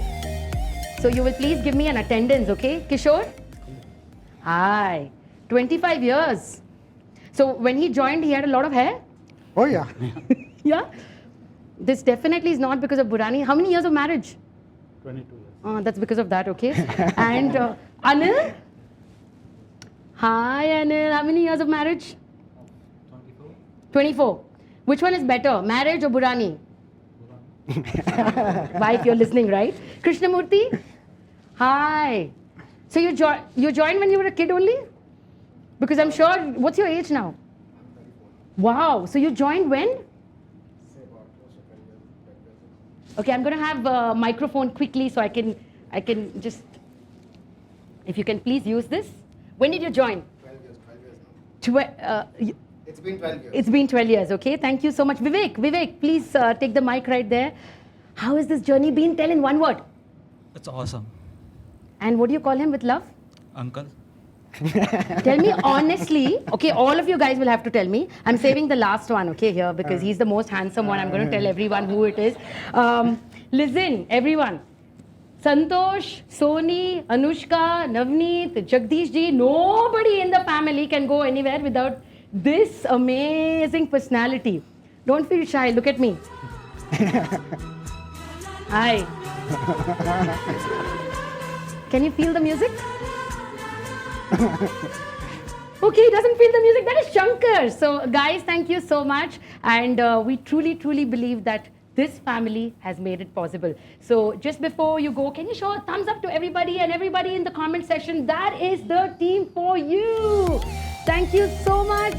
So you will please give me an attendance, okay, Kishore? Hi. 25 years. So when he joined, he had a lot of hair? Oh, yeah. Yeah? This definitely is not because of Burani. How many years of marriage? 22 years. That's because of that, okay. And Anil? Hi, Anil. How many years of marriage? 24. 24. Which one is better, marriage or Burani? Wife, you're listening, right? Krishnamurthy, hi. So you joined when you were a kid only? Because I'm sure, what's your age now? Wow, so you joined when? Okay, I'm going to have a microphone quickly so I can just, if you can please use this. When did you join? 12 years now. It's been 12 years. It's been 12 years, okay. Thank you so much. Vivek, please take the mic right there. How has this journey been? Tell in one word. It's awesome. And what do you call him with love? Uncle. Tell me honestly, okay, all of you guys will have to tell me. I'm saving the last one, okay, here, because he's the most handsome one. I'm going to tell everyone who it is. Listen, everyone. Santosh, Soni, Anushka, Navneet, Jagdish ji, nobody in the family can go anywhere without this amazing personality. Don't feel shy, look at me. Hi. Can you feel the music? Okay, he doesn't feel the music. That is Shankar. So, guys, thank you so much. And we truly, truly believe that this family has made it possible. So, just before you go, can you show a thumbs up to everybody and everybody in the comment section? That is the team for you. Thank you so much.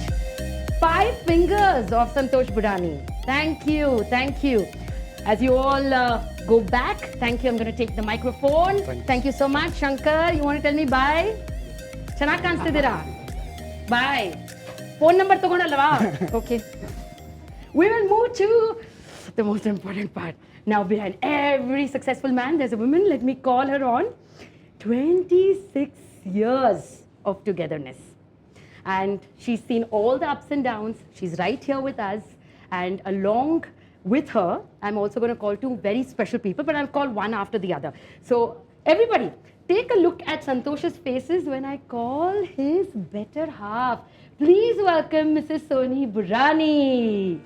5 fingers of Santosh Bhurani. Thank you. Thank you. As you all go back, thank you. I'm going to take the microphone. Thank you so much. Shankar, you want to tell me bye? Chanag kanstidira. Bye. Phone number tagondalva. Okay. We will move to the most important part. Now, behind every successful man, there's a woman. Let me call her on. 26 years of togetherness. And she's seen all the ups and downs. She's right here with us. And along with her, I'm also going to call 2 very special people, but I'll call one after the other. So, everybody, take a look at Santosh's faces when I call his better half. Please welcome Mrs. Soni Bhurani.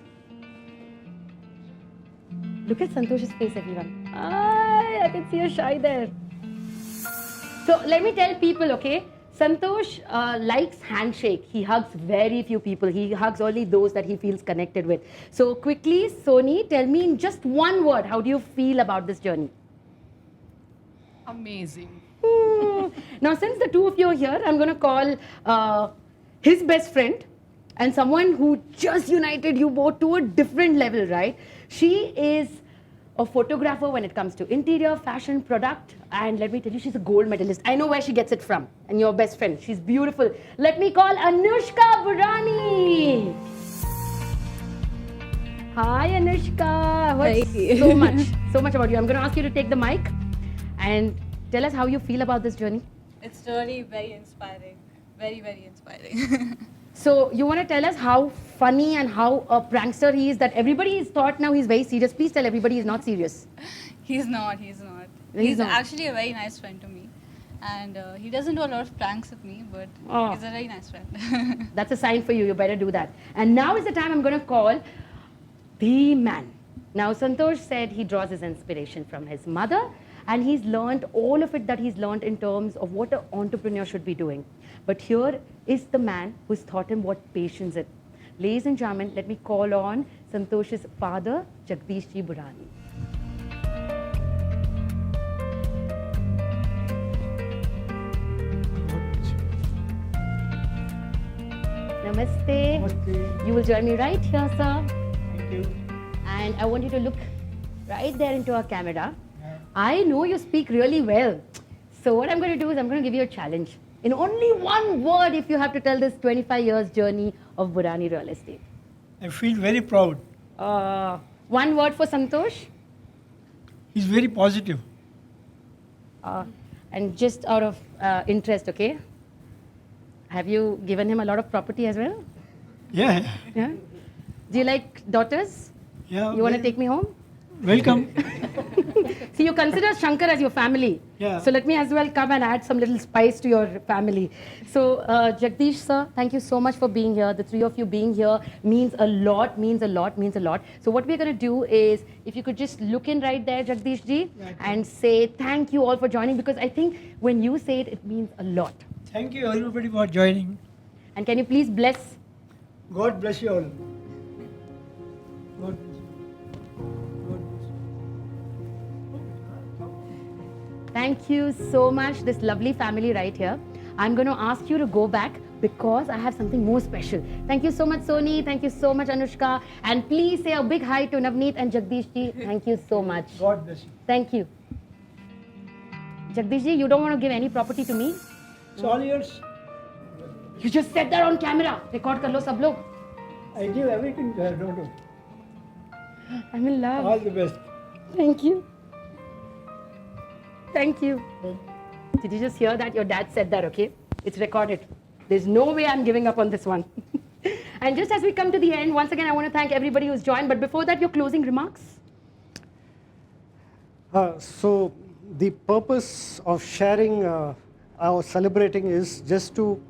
Look at Santosh's face, everyone. I can see a shy there. So let me tell people, okay? Santosh likes handshake. He hugs very few people. He hugs only those that he feels connected with. So quickly, Soni, tell me in just one word, how do you feel about this journey? Amazing. Now, since the 2 of you are here, I'm going to call his best friend and someone who just united you both to a different level, right? She is a photographer when it comes to interior, fashion, product, and let me tell you, she's a gold medalist. I know where she gets it from, and your best friend. She's beautiful. Let me call Anushka Bhurani. Hi, Anushka. Heard so much about you. I'm going to ask you to take the mic and tell us how you feel about this journey. It's really very inspiring. Very, very inspiring. So you want to tell us how funny and how a prankster he is, that everybody is thought now he's very serious. Please tell everybody he's not serious. He's not. He's actually a very nice friend to me. And he doesn't do a lot of pranks with me, but he's a very nice friend. That's a sign for you. You better do that. And now is the time I'm going to call the man. Now, Santosh said he draws his inspiration from his mother, and he's learned all of it that he's learned in terms of what an entrepreneur should be doing. But here is the man who's taught him what patience is. Ladies and gentlemen, let me call on Santosh's father, Jagdish Ji Bhurani. Namaste. Namaste. You will join me right here, sir. Thank you. And I want you to look right there into our camera. I know you speak really well. So what I'm going to do is I'm going to give you a challenge. In only one word, if you have to tell this 25 years journey of Bhurani Real Estate. I feel very proud. One word for Santosh? He's very positive. And just out of interest, okay? Have you given him a lot of property as well? Yeah. Yeah? Do you like daughters? Yeah. You want to take me home? Welcome. See, you consider Shankar as your family. Yeah. So let me as well come and add some little spice to your family. So Jagdish sir, thank you so much for being here. The 3 of you being here means a lot, means a lot, means a lot. So what we're going to do is, if you could just look in right there, Jagdish ji, and say thank you all for joining, because I think when you say it, it means a lot. Thank you everybody for joining. And can you please bless? God bless you all. God bless you. Thank you so much, this lovely family right here. I'm going to ask you to go back because I have something more special. Thank you so much, Soni. Thank you so much, Anushka. And please say a big hi to Navneet and Jagdish ji. Thank you so much. God bless you. Thank you. Jagdish ji, you don't want to give any property to me? It's all yours. You just said that on camera. Record kar lo sab log. I give everything to her, don't you? I'm in love. All the best. Thank you. Thank you. Did you just hear that? Your dad said that, okay? It's recorded. There's no way I'm giving up on this one. And just as we come to the end, once again, I want to thank everybody who's joined. But before that, your closing remarks? So the purpose of sharing our celebrating is just to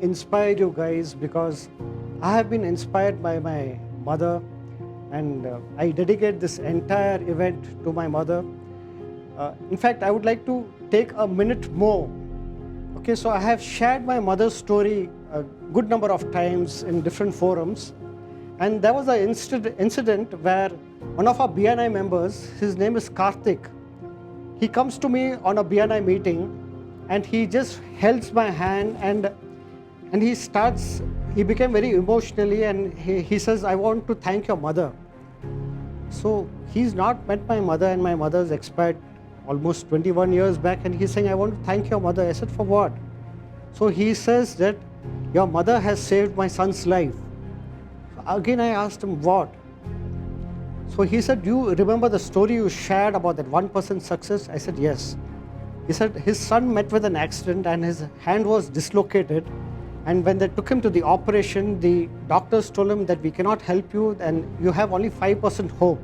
inspire you guys, because I have been inspired by my mother, and I dedicate this entire event to my mother. In fact, I would like to take a minute more. Okay, so I have shared my mother's story a good number of times in different forums, and there was an incident where one of our BNI members, his name is Karthik, he comes to me on a BNI meeting and he just holds my hand and he became very emotionally, and he says, I want to thank your mother. So he's not met my mother, and my mother's expired almost 21 years back, and he's saying, I want to thank your mother. I said, for what? So he says that your mother has saved my son's life. Again, I asked him, what? So he said, do you remember the story you shared about that 1% success? I said, yes. He said his son met with an accident and his hand was dislocated. And when they took him to the operation, the doctors told him that we cannot help you and you have only 5% hope.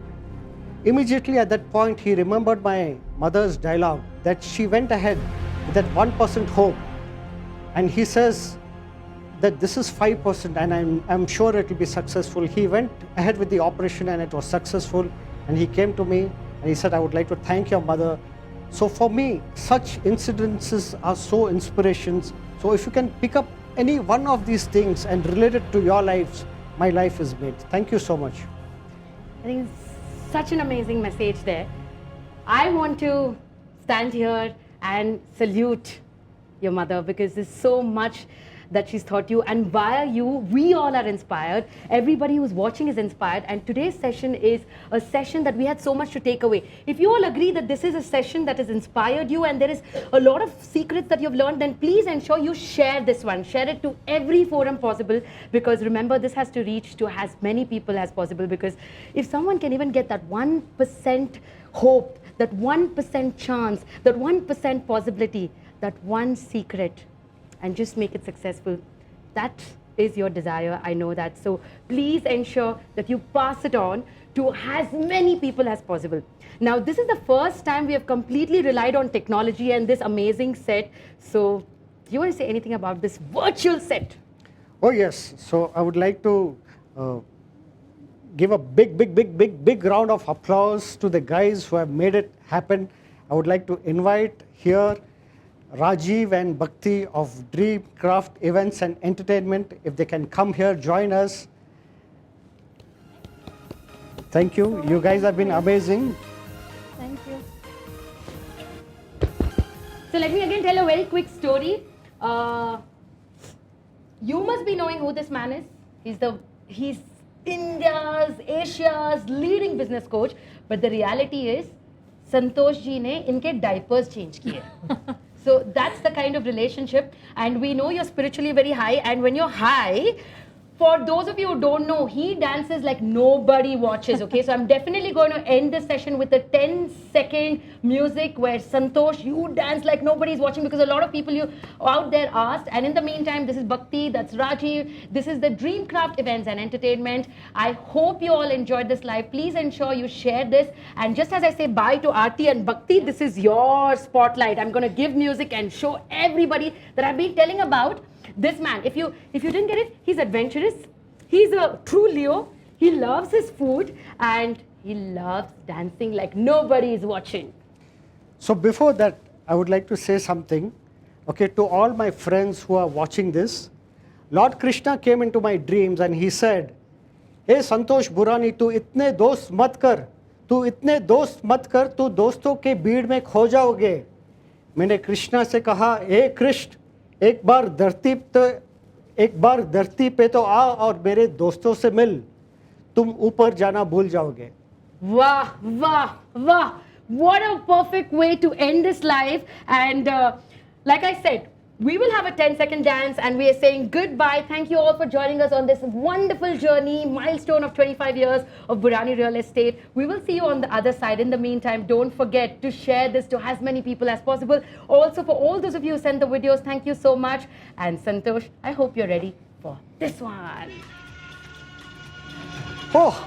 Immediately at that point, he remembered my mother's dialogue that she went ahead with that 1% hope. And he says that this is 5% and I'm sure it will be successful. He went ahead with the operation and it was successful. And he came to me and he said, I would like to thank your mother. So for me, such incidences are so inspirations. So if you can pick up any one of these things and relate it to your lives, my life is made. Thank you so much. I think it's such an amazing message there. I want to stand here and salute your mother, because there's so much that she's taught you, and via you, we all are inspired. Everybody who's watching is inspired, and today's session is a session that we had so much to take away. If you all agree that this is a session that has inspired you and there is a lot of secrets that you've learned, then please ensure you share this one. Share it to every forum possible, because remember, this has to reach to as many people as possible, because if someone can even get that 1% hope, that 1% chance, that 1% possibility, that one secret, and just make it successful. That is your desire, I know that. So please ensure that you pass it on to as many people as possible. Now, this is the first time we have completely relied on technology and this amazing set. So do you want to say anything about this virtual set? Oh yes, so I would like to give a big round of applause to the guys who have made it happen. I would like to invite here Rajiv and Bhakti of Dreamcraft Events and Entertainment, if they can come here, join us. Thank you. You guys have been amazing. Thank you. So let me again tell a very quick story. You must be knowing who this man is. He's India's, Asia's leading business coach. But the reality is, Santosh ji ne inke diapers change kiye. So that's the kind of relationship, and we know you're spiritually very high, and when you're high, for those of you who don't know, he dances like nobody watches, okay? So I'm definitely going to end this session with a 10-second music where Santosh, you dance like nobody's watching, because a lot of people you out there asked. And in the meantime, this is Bhakti, that's Rajiv, this is the Dreamcraft Events and Entertainment. I hope you all enjoyed this live. Please ensure you share this. And just as I say bye to Aarti and Bhakti, this is your spotlight. I'm going to give music and show everybody that I've been telling about. This man, if you didn't get it, he's adventurous, he's a true Leo, he loves his food, and he loves dancing like nobody is watching. So before that, I would like to say something, okay, to all my friends who are watching this. Lord Krishna came into my dreams and he said, hey Santosh Burani, tu itne dost mat kar, तू इतने दोस्त मत कर, तू दोस्तों के भीड़ में खो जाओगे। मैंने कृष्णा से कहा, हे कृष्ण, एक बार धरती पे तो आ और मेरे दोस्तों से मिल, तुम ऊपर जाना भूल जाओगे। Wow, wow, wow. What a perfect way to end this live. And like I said, we will have a 10-second dance and we are saying goodbye. Thank you all for joining us on this wonderful journey, milestone of 25 years of Burani Real Estate. We will see you on the other side. In the meantime, don't forget to share this to as many people as possible. Also, for all those of you who sent the videos, thank you so much. And Santosh, I hope you're ready for this one. Oh.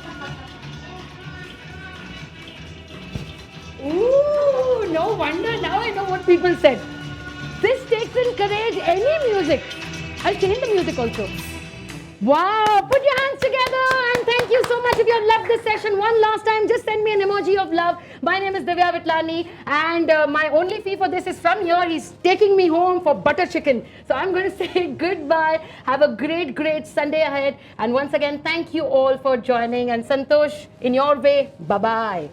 Ooh, no wonder. Now I know what people said. This takes in courage, any music. I'll change the music also. Wow, put your hands together and thank you so much. If you loved this session one last time, just send me an emoji of love. My name is Divya Vitlani and my only fee for this is from here. He's taking me home for butter chicken. So I'm going to say goodbye. Have a great, great Sunday ahead. And once again, thank you all for joining. And Santosh, in your way, bye-bye.